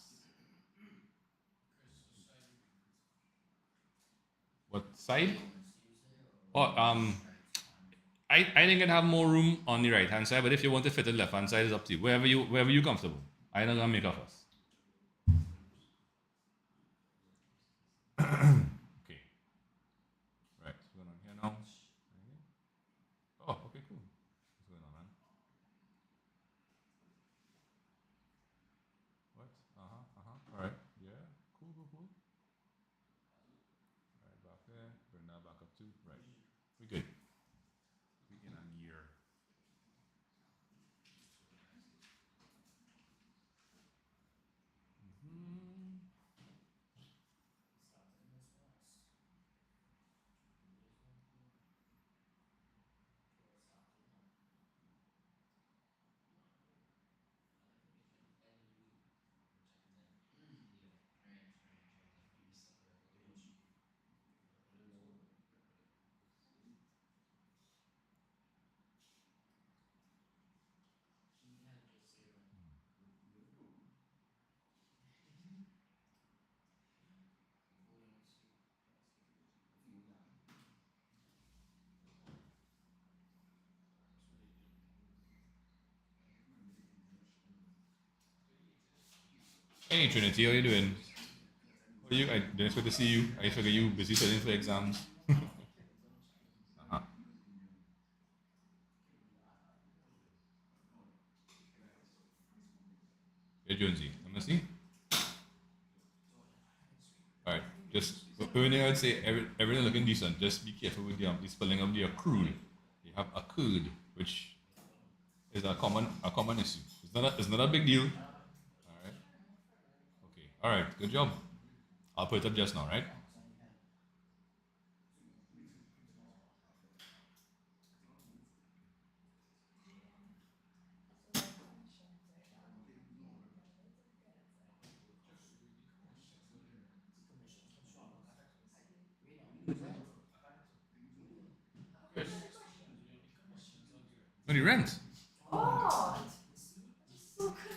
What side? Oh, I think I'd have more room on the right hand side, but if you want to fit it left hand side, it's up to you. Wherever you comfortable. I'm not gonna make a fuss. Okay. Right. What's going on here now? Oh, okay, cool. What's going on, man? What? All right. Yeah. Cool. All right, back there. Bring that back up too. Right. We good. We in a year. Hey Trinity, how you doing? You, I didn't expect to see you. I figure you busy studying for exams. Uh-huh. Yeah, Jonesy. Let me see. All right. Just when I would say everything looking decent, just be careful with the spelling of the accrued. You have accrued, which is a common issue. It's not a big deal. All right. Okay. All right. Good job. I'll put it up just now, right? No, the rent. Oh, I'm so confused.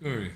Sorry.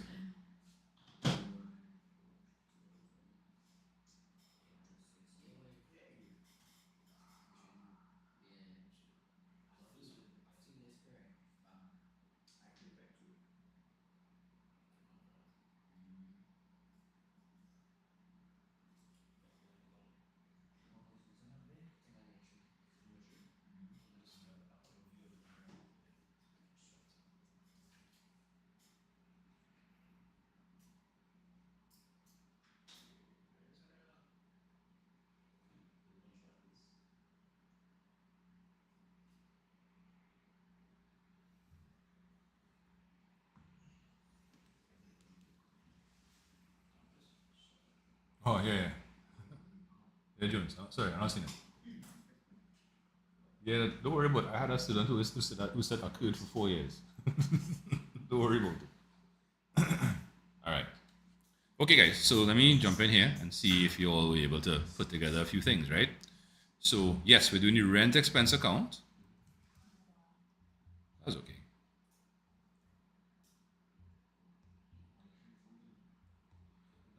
Oh yeah, yeah. Yeah, Jones. Sorry, I'm not seeing it. Yeah, don't worry about it. I had a student who said accrued for 4 years. Don't worry about it. All right. Okay, guys. So let me jump in here and see if you all were able to put together a few things, right? So yes, we're doing the rent expense account. That's okay.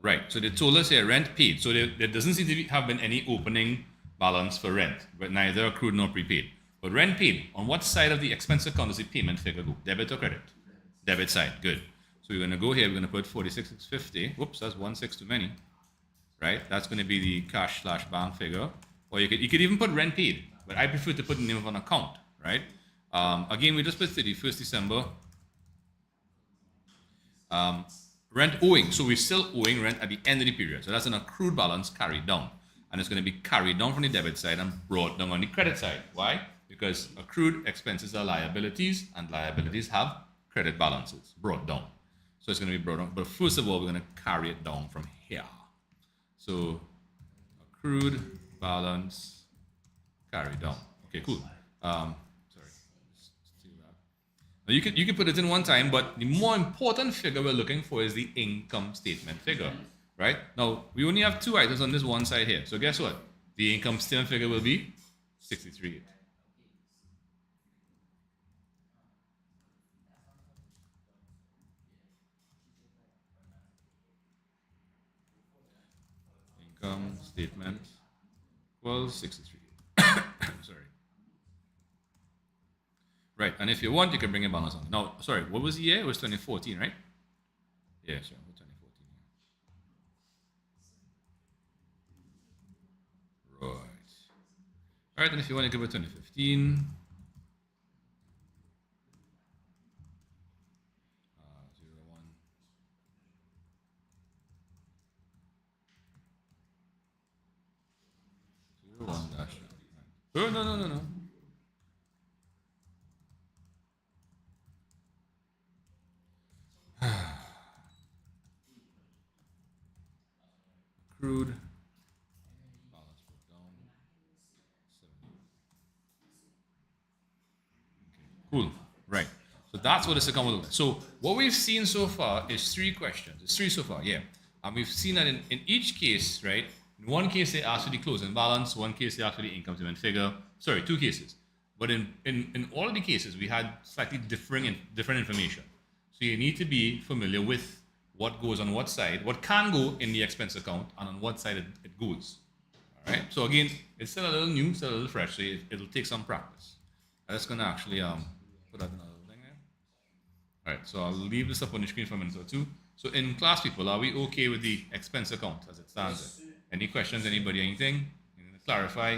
Right. So they told us here rent paid. So there doesn't seem to have been any opening balance for rent, but neither accrued nor prepaid. But rent paid. On what side of the expense account does the payment figure go? Debit or credit? Debit side. Good. So we're going to go here. We're going to put 46,650. Whoops, that's 1 6 too many. Right. That's going to be the cash / bank figure. Or you could even put rent paid, but I prefer to put the name of an account. Right. Again, we just put 31st December. Rent owing. So we're still owing rent at the end of the period. So that's an accrued balance carried down. And it's going to be carried down from the debit side and brought down on the credit side. Why? Because accrued expenses are liabilities, and liabilities have credit balances brought down. So it's going to be brought down. But first of all, we're going to carry it down from here. So accrued balance carried down. Okay, cool. Sorry. Now you could put it in one time, but the more important figure we're looking for is the income statement figure, right? Now we only have two items on this one side here, so guess what? The income statement figure will be 63. Income statement equals 63. Sorry. Right, and if you want, you can bring a balance on. Now, sorry, what was the year? It was 2014, right? Yeah, sure, 2014. Right. All right, and if you want to give it 2015, 01. Dash. Oh, no, no, no, no. Accrued. Balance put down. 70. Okay, cool. Right. So that's what this account will look like. So what we've seen so far is three questions. It's three so far, yeah. And we've seen that in each case, right? In one case, they ask for the closing balance. One case, they ask for the income statement figure. Sorry, two cases. But in all of the cases, we had slightly different information. So you need to be familiar with what goes on what side, what can go in the expense account, and on what side it goes. All right. So again, it's still a little new, still a little fresh. So it'll take some practice. I'm just gonna actually put that in a little thing there. All right. So I'll leave this up on the screen for a minute or two. So in class, people, are we okay with the expense account as it stands there? Any questions? Anybody? Anything? Anything to clarify?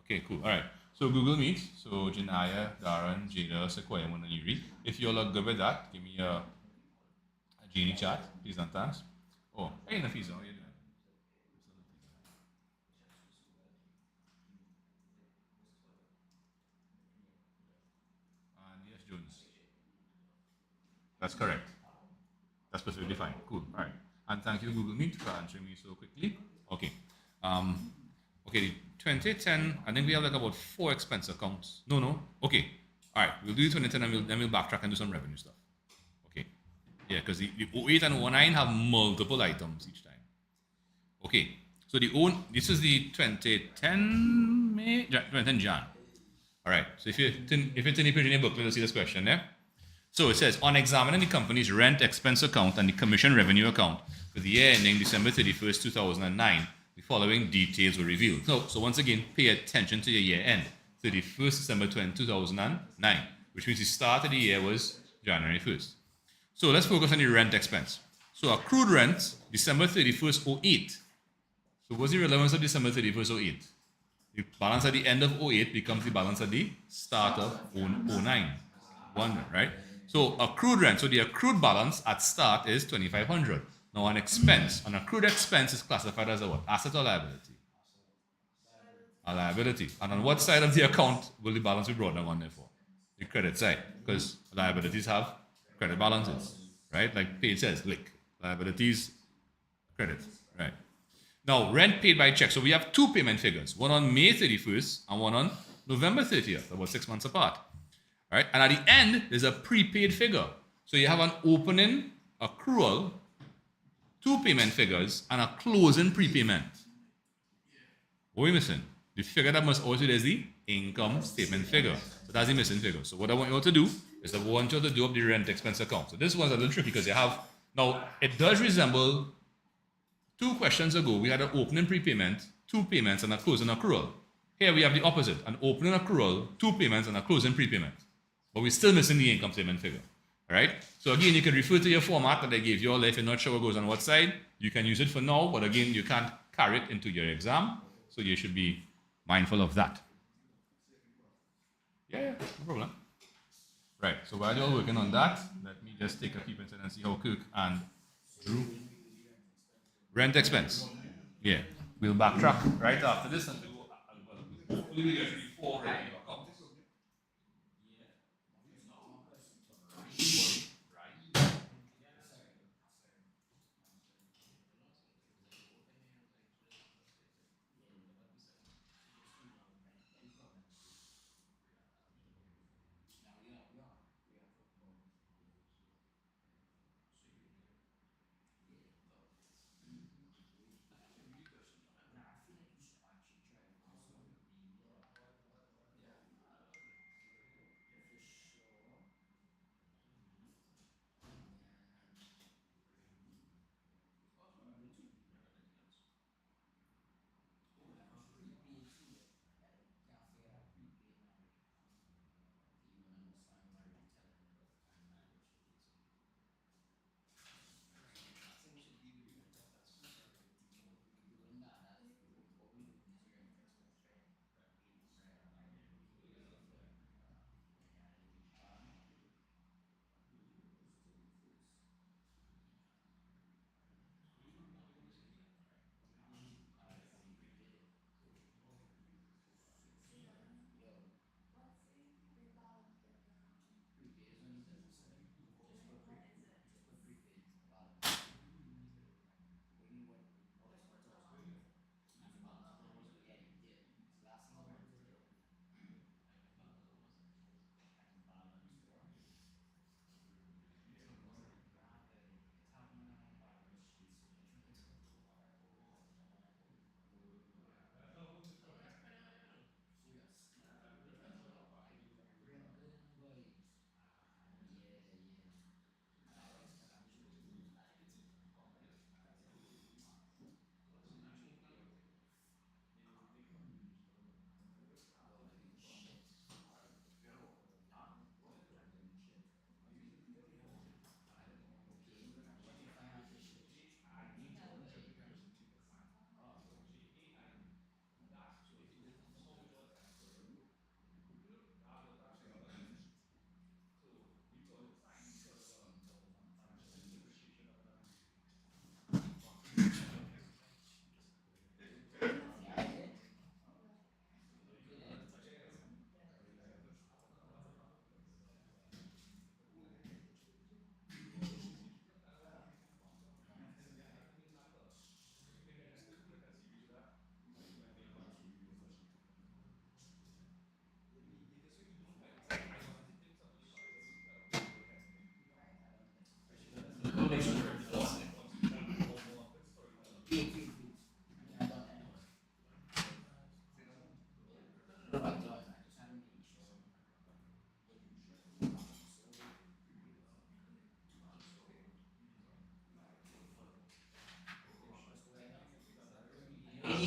Okay, cool. All right. So Google Meet. So Janaya, Darren, Jada, Sequoia, and Yuri. If you all are good with that, give me a Genie chat, please and thanks. Oh, hey Nafisa, how are you doing? And yes, Jones. That's correct. That's perfectly fine. Cool. All right. And thank you, Google Meet, for answering me so quickly. Okay. Okay, 2010, I think we have like about 4 expense accounts. No. Okay. All right. We'll do 2010 and then we'll backtrack and do some revenue stuff. Okay. Yeah, because the 08 and 09 have multiple items each time. Okay. So this is the 2010 May, 2010 Jan. All right. So if it's in the page in your booklet, you'll see this question there. So it says, on examining the company's rent expense account and the commission revenue account for the year ending December 31st, 2009, the following details were revealed. So once again, pay attention to your year end, 31st December 2009, which means the start of the year was January 1st. So let's focus on the rent expense. So accrued rent, December 31st, 08. So what's the relevance of December 31st, 08? The balance at the end of 08 becomes the balance at the start of 09. One, right? So accrued rent, so the accrued balance at start is 2,500. Now an accrued expense is classified as a what? Asset or liability? A liability. And on what side of the account will the balance be brought down on there for? The credit side, because liabilities have credit balances, right? Like page says, liabilities, credit, right? Now rent paid by check. So we have 2 payment figures, one on May 31st and one on November 30th, about 6 months apart. Right? And at the end, there's a prepaid figure. So you have an opening accrual, 2 payment figures, and a closing prepayment. What are we missing? The figure that must also is the income statement figure. So that's the missing figure. So what I want you all to do is I want you all to do up the rent expense account. So this one's a little tricky because you have, now it does resemble 2 questions ago. We had an opening prepayment, 2 payments, and a closing accrual. Here we have the opposite, an opening accrual, 2 payments, and a closing prepayment. But we're still missing the income statement figure. All right? So again, you can refer to your format that I gave you all. If you're not sure what goes on what side, you can use it for now. But again, you can't carry it into your exam. So you should be mindful of that. Yeah, no problem. Right. So while you're working on that, let me just take a peep inside and see how Kirk and Drew. Rent expense. Yeah. We'll backtrack right after this and do hopefully we get 4 ready.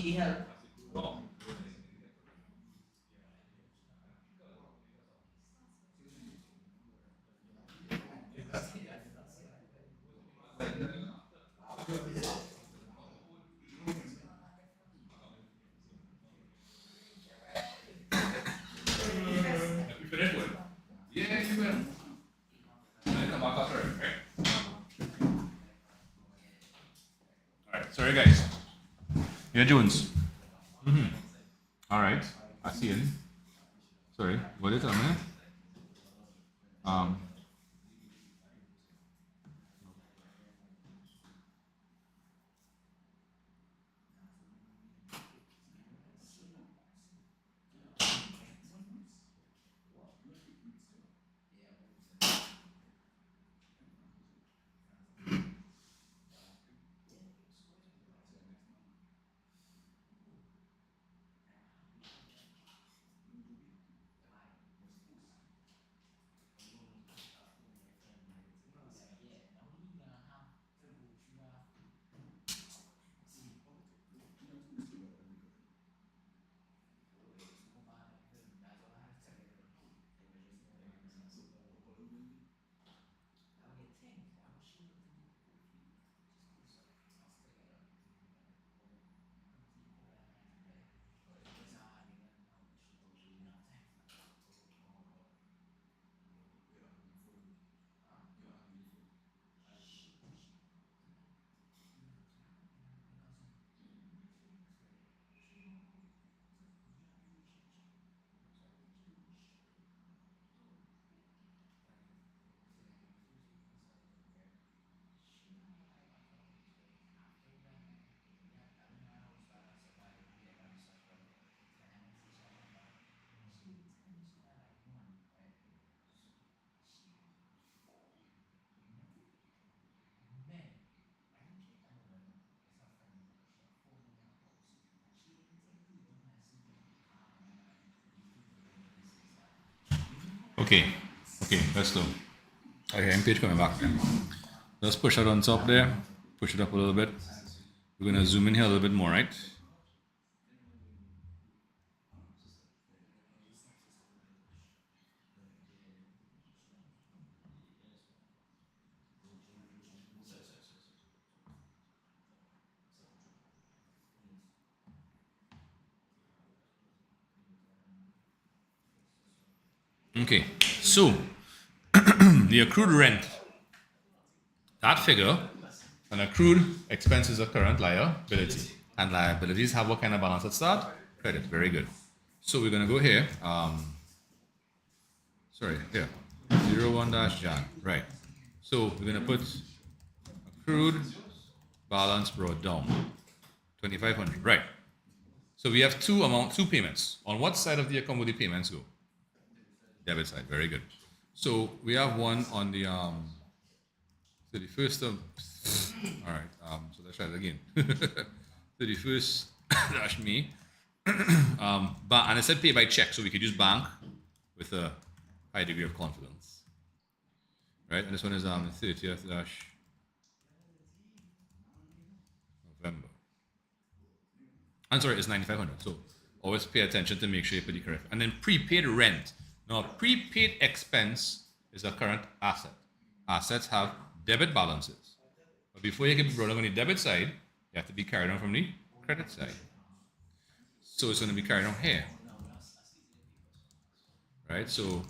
GE Health. You finished one? Yeah, you will. Then come back after it, right? Alright, sorry guys. Yeah, Jones. Alright, I see it. Sorry, what did you tell me? Um, okay, okay, let's go. Okay, MPH coming back. Let's push it on top there. Push it up a little bit. We're gonna zoom in here a little bit more, right? Okay, so the accrued rent, that figure, an accrued expenses are current liability. And liabilities have what kind of balance at start? Credit, very good. So we're gonna go here, sorry, here, 01 dash Jan, right. So we're gonna put accrued balance brought down, 2,500, right. So we have two payments. On what side of the account will the payments go? Debit side, very good. So we have one on the 31st of, all right, so let's try it again. 31st dash May. And it said pay by check, so we could use bank with a high degree of confidence. Right, and this one is 30th dash November. I'm sorry, it's 9,500. So always pay attention to make sure you put the correct. And then prepaid rent. Now, prepaid expense is a current asset. Assets have debit balances. But before you can be brought up on the debit side, you have to be carried on from the credit side. So it's going to be carried on here. Right? So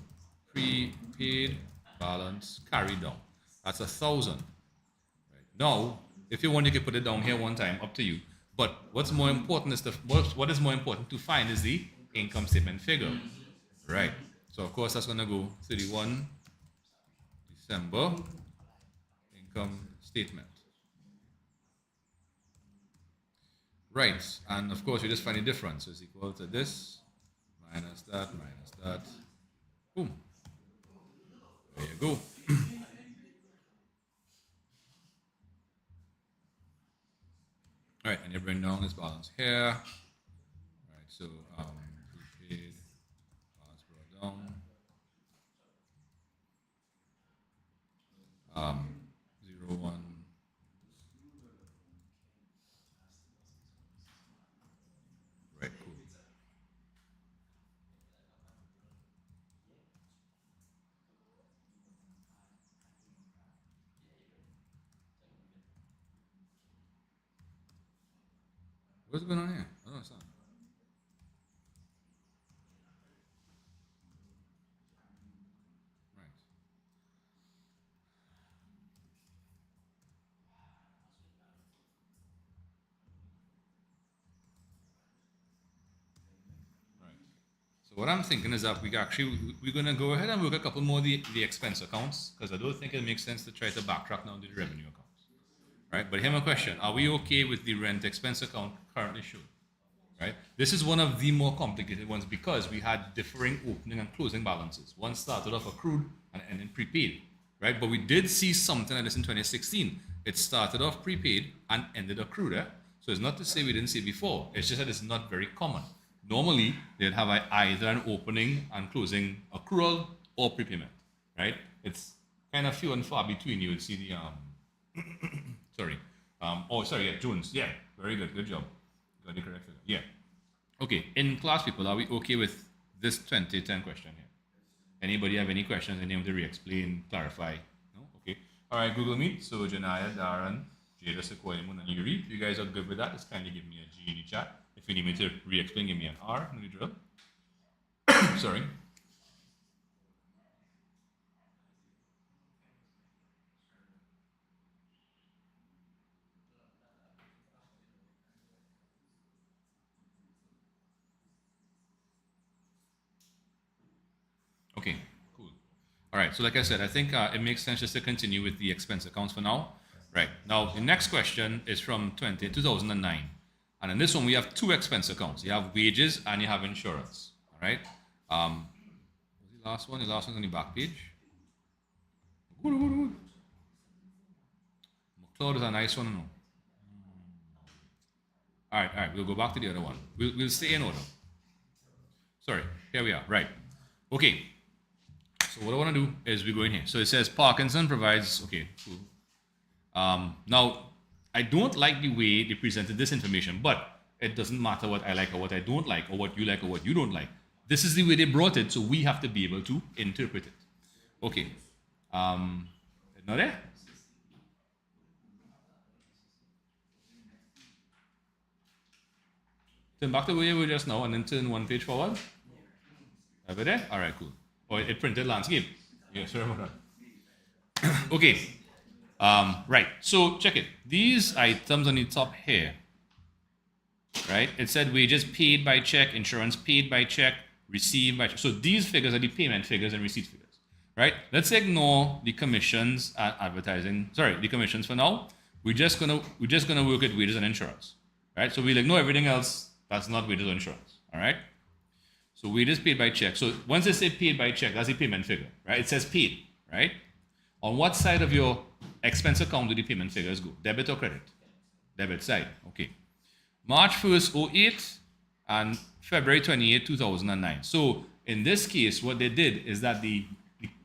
prepaid balance carried down. That's 1,000. Right? Now, if you want, you can put it down here one time, up to you. But what's more important is what is more important to find is the income statement figure. Right. So of course that's gonna go 31 December income statement. Right, and of course you just find the difference. So it's equal to this minus that minus that. Boom. There you go. All right, and you bring down this balance here. All right, so prepaid balance brought down. 01. What's going on here? I don't understand. Right. Right. So what I'm thinking is that we're gonna go ahead and work a couple more of the expense accounts because I don't think it makes sense to try to backtrack now to the revenue accounts. Right? But here's my question: are we okay with the rent expense account currently shown? Right? This is one of the more complicated ones because we had differing opening and closing balances. One started off accrued and ended prepaid, right? But we did see something like this in 2016. It started off prepaid and ended accrued. So it's not to say we didn't see it before. It's just that it's not very common. Normally, they'd have either an opening and closing accrual or prepayment, right? It's kind of few and far between. You would see the Jones. Yeah, very good job. Got the correct figure. Yeah. Okay. In class, people, are we okay with this 2010 question here? Anybody have any questions? Any want to re-explain, clarify? No? Okay. All right, Google Meet. So Janaya, Darren, Jada, Sequoiamun, and Yuri. If you guys are good with that, just kindly give me a G in the chat. If you need me to re-explain, give me an R. No drill. Sorry. Okay, cool. All right, so like I said, I think it makes sense just to continue with the expense accounts for now. Right, now the next question is from 2009. And in this one, we have two expense accounts. You have wages and you have insurance. All right. What's the last one? The last one's on the back page. McCloud is a nice one, no? All right, we'll go back to the other one. We'll stay in order. Sorry, here we are. Right. Okay. So what I want to do is we go in here. So it says Parkinson provides. Okay, cool. Now, I don't like the way they presented this information, but it doesn't matter what I like or what I don't like, or what you like or what you don't like. This is the way they brought it, so we have to be able to interpret it. Okay. Not there? Turn back to where you were just now and then turn one page forward. Over there? All right, cool. Oh, it printed landscape. Yeah, sorry about that. Okay. Right. So check it. These items on the top here, right? It said wages paid by check, insurance paid by check, received by check. So these figures are the payment figures and receipt figures, right? Let's ignore the commissions and advertising. Sorry, the commissions for now. We're just gonna work at wages and insurance, right? So we'll ignore everything else that's not wages or insurance. All right. So wages paid by check. So once they say paid by check, that's the payment figure, right? It says paid, right? On what side of your expense account do the payment figures go? Debit or credit? Debit side. Okay. March 1st, 08 and February 28, 2009. So in this case, what they did is that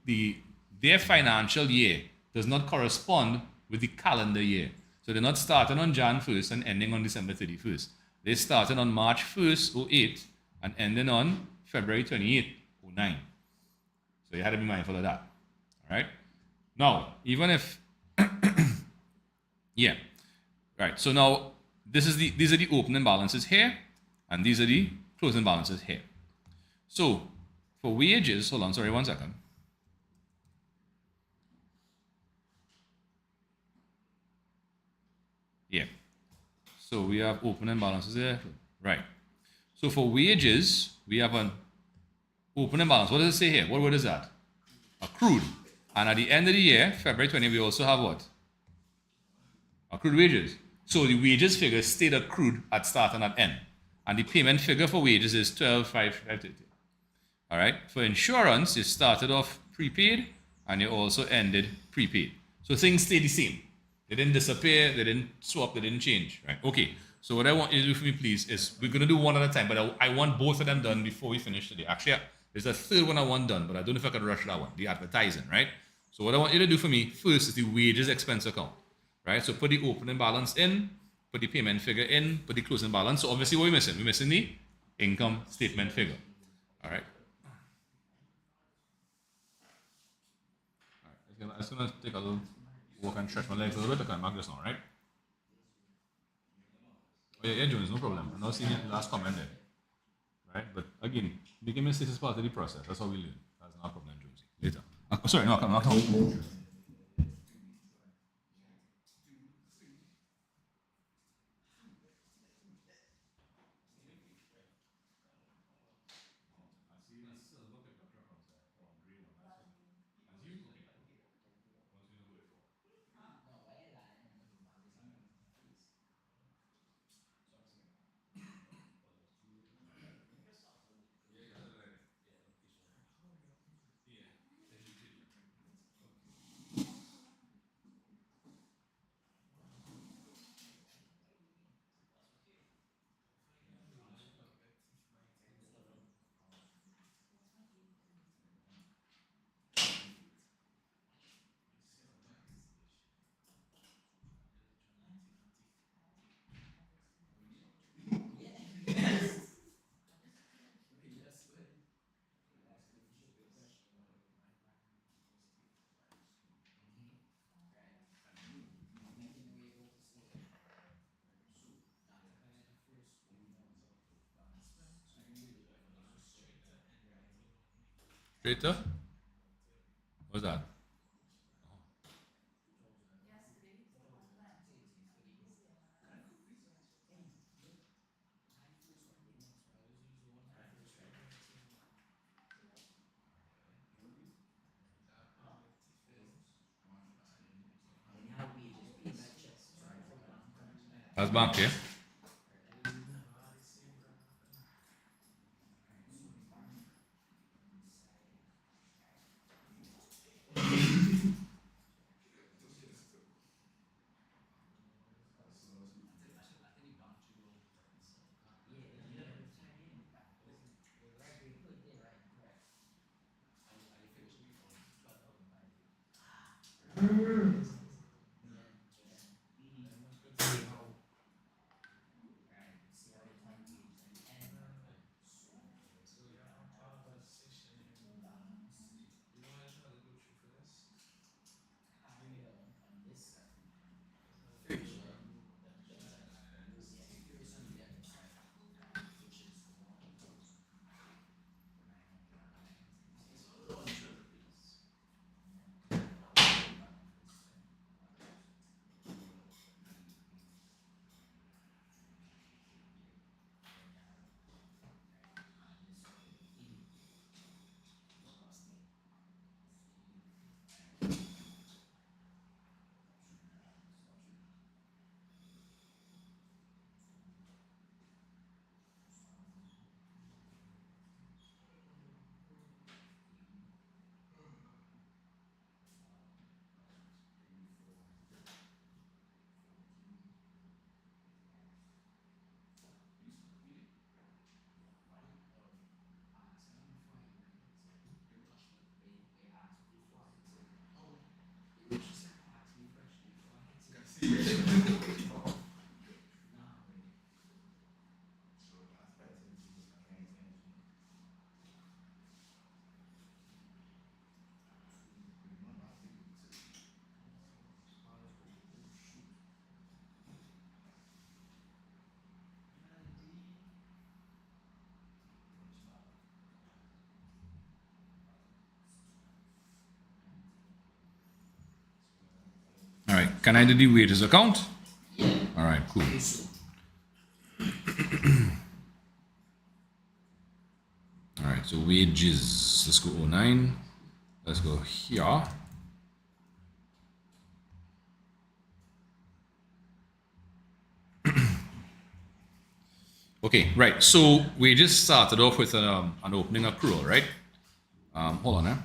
their financial year does not correspond with the calendar year. So they're not starting on Jan 1st and ending on December 31st. They started on March 1st, 08 and ending on February 28, 09. So you had to be mindful of that. All right. Now, even if, yeah, right. So now these are the opening balances here, and these are the closing balances here. So for wages, hold on, sorry, 1 second. Yeah. So we have opening balances here, right? So for wages, we have an opening balance. What does it say here? What word is that? Accrued. And at the end of the year, February 20, we also have what? Accrued wages. So the wages figure stayed accrued at start and at end. And the payment figure for wages is 12,530. All right. For insurance, it started off prepaid and it also ended prepaid. So things stay the same. They didn't disappear, they didn't swap, they didn't change. Right. Okay. So what I want you to do for me, please, is we're going to do one at a time, but I want both of them done before we finish today. Actually, there's a third one I want done, but I don't know if I can rush that one, the advertising, right? So what I want you to do for me first is the wages expense account, right? So put the opening balance in, put the payment figure in, put the closing balance. So obviously what are we missing? We're missing the income statement figure, all right? All right, I'm just going to take a little walk and stretch my legs a little bit. I can mark this now, right? Oh Yeah, Jones, no problem. I'm not seeing your last comment there. Right? But again, making mistakes is part of the process. That's how we learn. That's not a problem, Jonesy. Later. Sorry, no, I'm not talking. Straighter? What's that? That's bank, yeah? All right. Can I do the wages account? Yeah. All right, cool. All right, so wages. Let's go 09. Let's go here. Okay, right. So we just started off with an opening accrual, right? Hold on,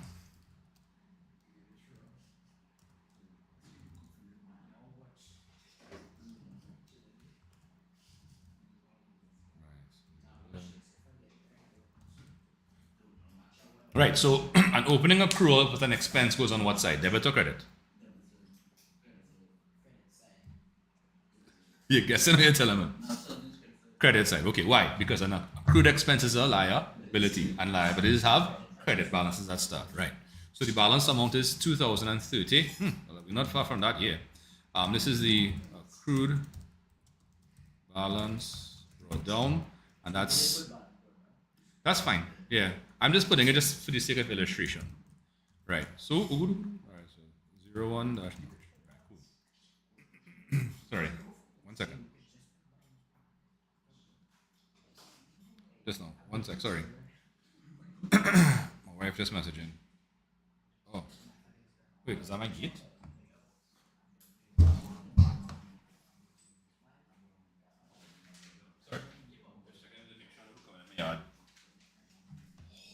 Right, so an opening accrual with an expense goes on what side? Debit or credit? You're guessing or you're telling me? Credit side. Okay, why? Because an accrued expenses are liability, and liabilities have credit balances that start, right? So the balance amount is 2030. Well, we're not far from that here. This is the accrued balance brought down, and that's fine. Yeah, I'm just putting it just for the sake of illustration. Right. So, all right. So 01 dash. Right, cool. Sorry. 1 second. Just now. 1 sec. Sorry. My wife just messaging. Oh. Wait, is that my gate? Sorry. Yard.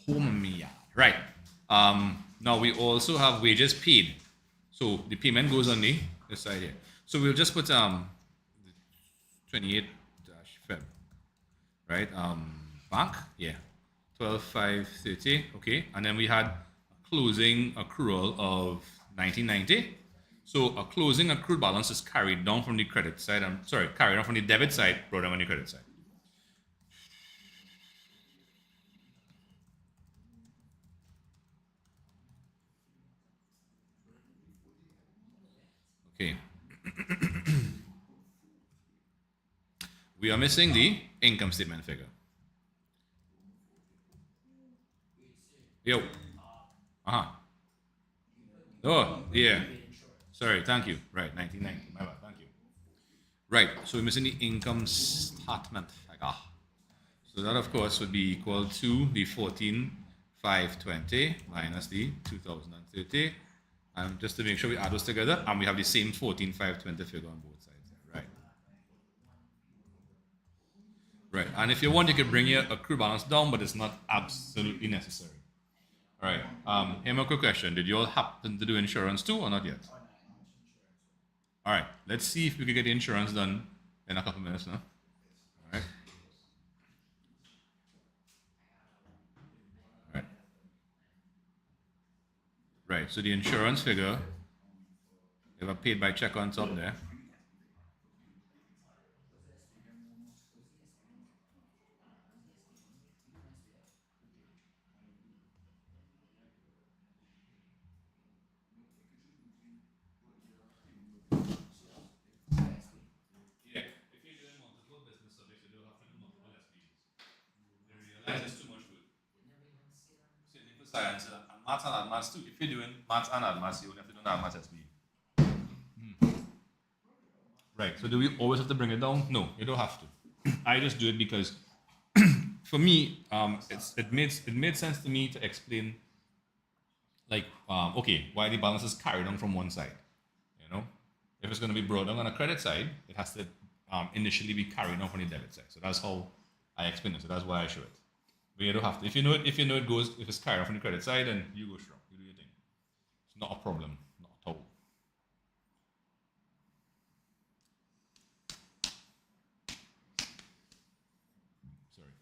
Home yard. Right. Now we also have wages paid. So the payment goes on the this side here. So we'll just put 28 dash Feb. Right? Bank, yeah. 12,530, okay. And then we had a closing accrual of 1990. So a closing accrued balance is carried down from the credit side. I'm sorry, carried down from the debit side, brought down on the credit side. Okay. We are missing the income statement figure. Yo. Uh-huh. Oh, yeah. Sorry, thank you. Right, 1990. My bad, thank you. Right, so we're missing the income statement figure. So that, of course, would be equal to the 14,520 minus the 2,030. And just to make sure we add those together, and we have the same 14,520 figure on both sides. Right. Right. And if you want, you could bring your accrued balance down, but it's not absolutely necessary. All right. Here, my quick question: did you all happen to do insurance too, or not yet? All right. Let's see if we can get the insurance done in a couple minutes now. All right. All right. Right. So the insurance figure, you have a paid by check on top there. Yeah. If you're doing multiple business subjects, you don't have to do multiple SBs. They realize it's too much work. Same thing for science and maths and admaths too. If you're doing maths and admaths, you only have to do admaths SB. Right. So do we always have to bring it down? No, you don't have to. I just do it because for me, it made sense to me to explain like okay, why the balance is carried on from one side. You know, if it's going to be brought down on a credit side, it has to initially be carried on from the debit side. So that's how I explain it. So that's why I show it. But you don't have to. If you know it goes, if it's carried on from the credit side, then you go strong. You do your thing. It's not a problem. Not at all. Sorry.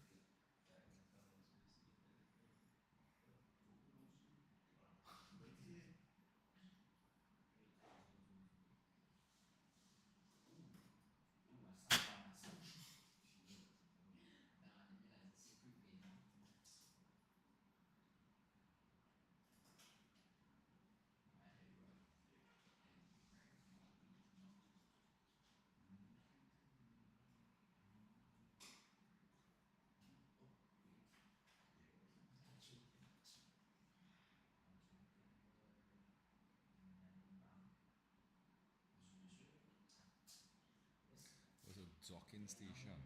There's a docking station.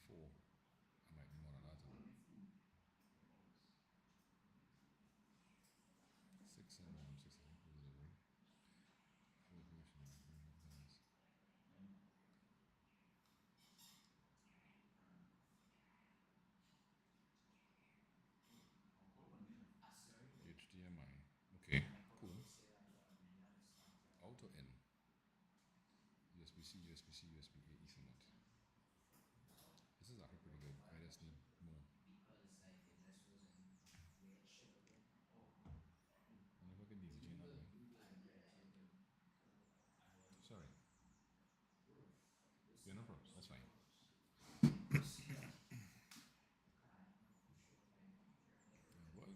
Four. I might be more than that. Six and one, six and delivery. Four commission. HDMI. Okay, cool. Out or in? USB-C, USB-C, USB-A, Ethernet. This is actually pretty good. I just need more. I wonder if I can daisy chain that one. Sorry. Yeah, no problems. That's fine. What?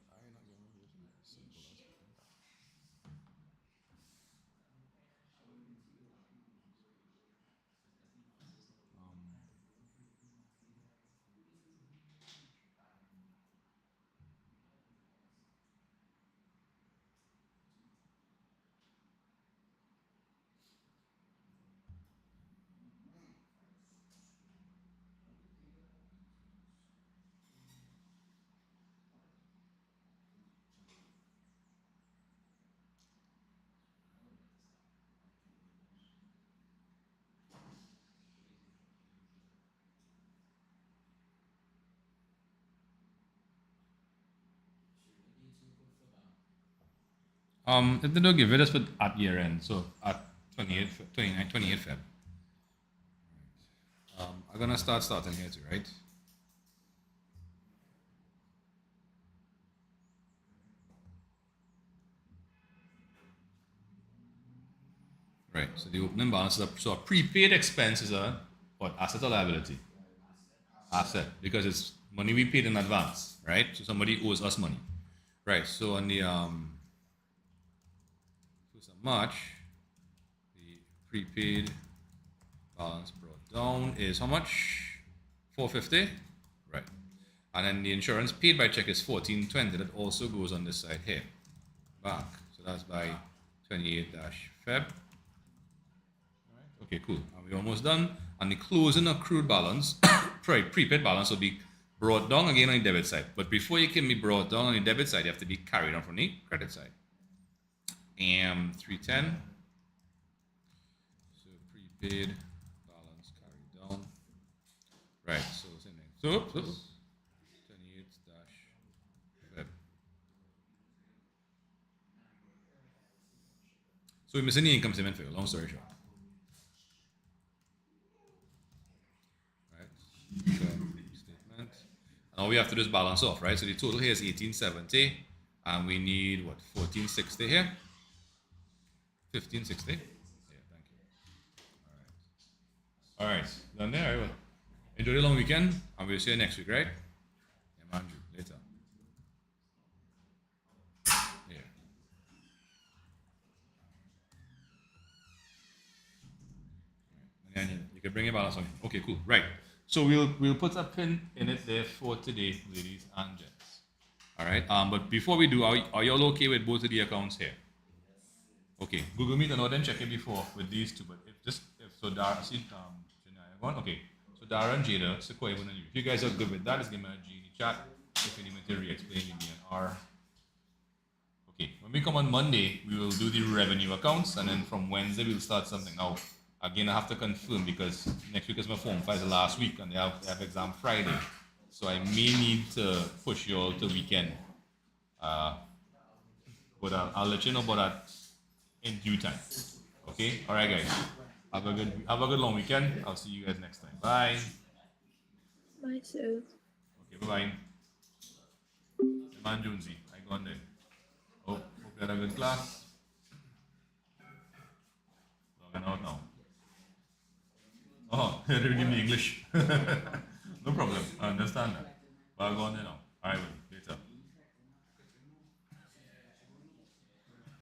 If they don't give it, just put at year end. So at 28 Feb. I'm gonna starting here too, right? Right. So the opening balance is so a prepaid expense is a what asset or liability? Asset, because it's money we paid in advance, right? So somebody owes us money, right? So on the so March, the prepaid balance brought down is how much? 450, right? And then the insurance paid by check is 1420. That also goes on this side here, back. So that's by 28-Feb. Okay, cool. And we're almost done. And the closing accrued balance, prepaid balance will be brought down again on the debit side. But before you can be brought down on the debit side, you have to be carried on from the credit side. 310. So prepaid balance carried down. Right, so same thing. So, 28-Feb. So we're missing the income statement for you, long story short. Statement. And all we have to do is balance off, right? So the total here is 1870, and we need what 1460 here, 1560. Yeah, thank you. All right, done there. Right? Enjoy the long weekend, and we'll see you next week, right? Yeah, Andrew, later. Yeah. And you can bring your balance on. Okay, cool. Right. So we'll put a pin in it there for today, ladies and gents. All right. But before we do, are you all okay with both of the accounts here? Okay. Google Meet and all then check it before with these two. But if so, Dara, see one. Okay. So Dara and Jada, Sequoia, and you. If you guys are good with that, just give me a G in the chat. If you need me to re-explain, give me an R. Okay. When we come on Monday, we will do the revenue accounts, and then from Wednesday we'll start something out. Again, I have to confirm because next week is my form 5 last week and they have exam Friday. So I may need to push you all to weekend. But I'll let you know about that in due time. Okay? Alright guys. Have a good long weekend. I'll see you guys next time. Bye. Bye, Sue. Okay, bye-bye. Man Jonesy, I go on there. Hope you had a good class. Logging out now. Oh, you're reading the English. No problem. I understand that. But I'll go on there now. Alright.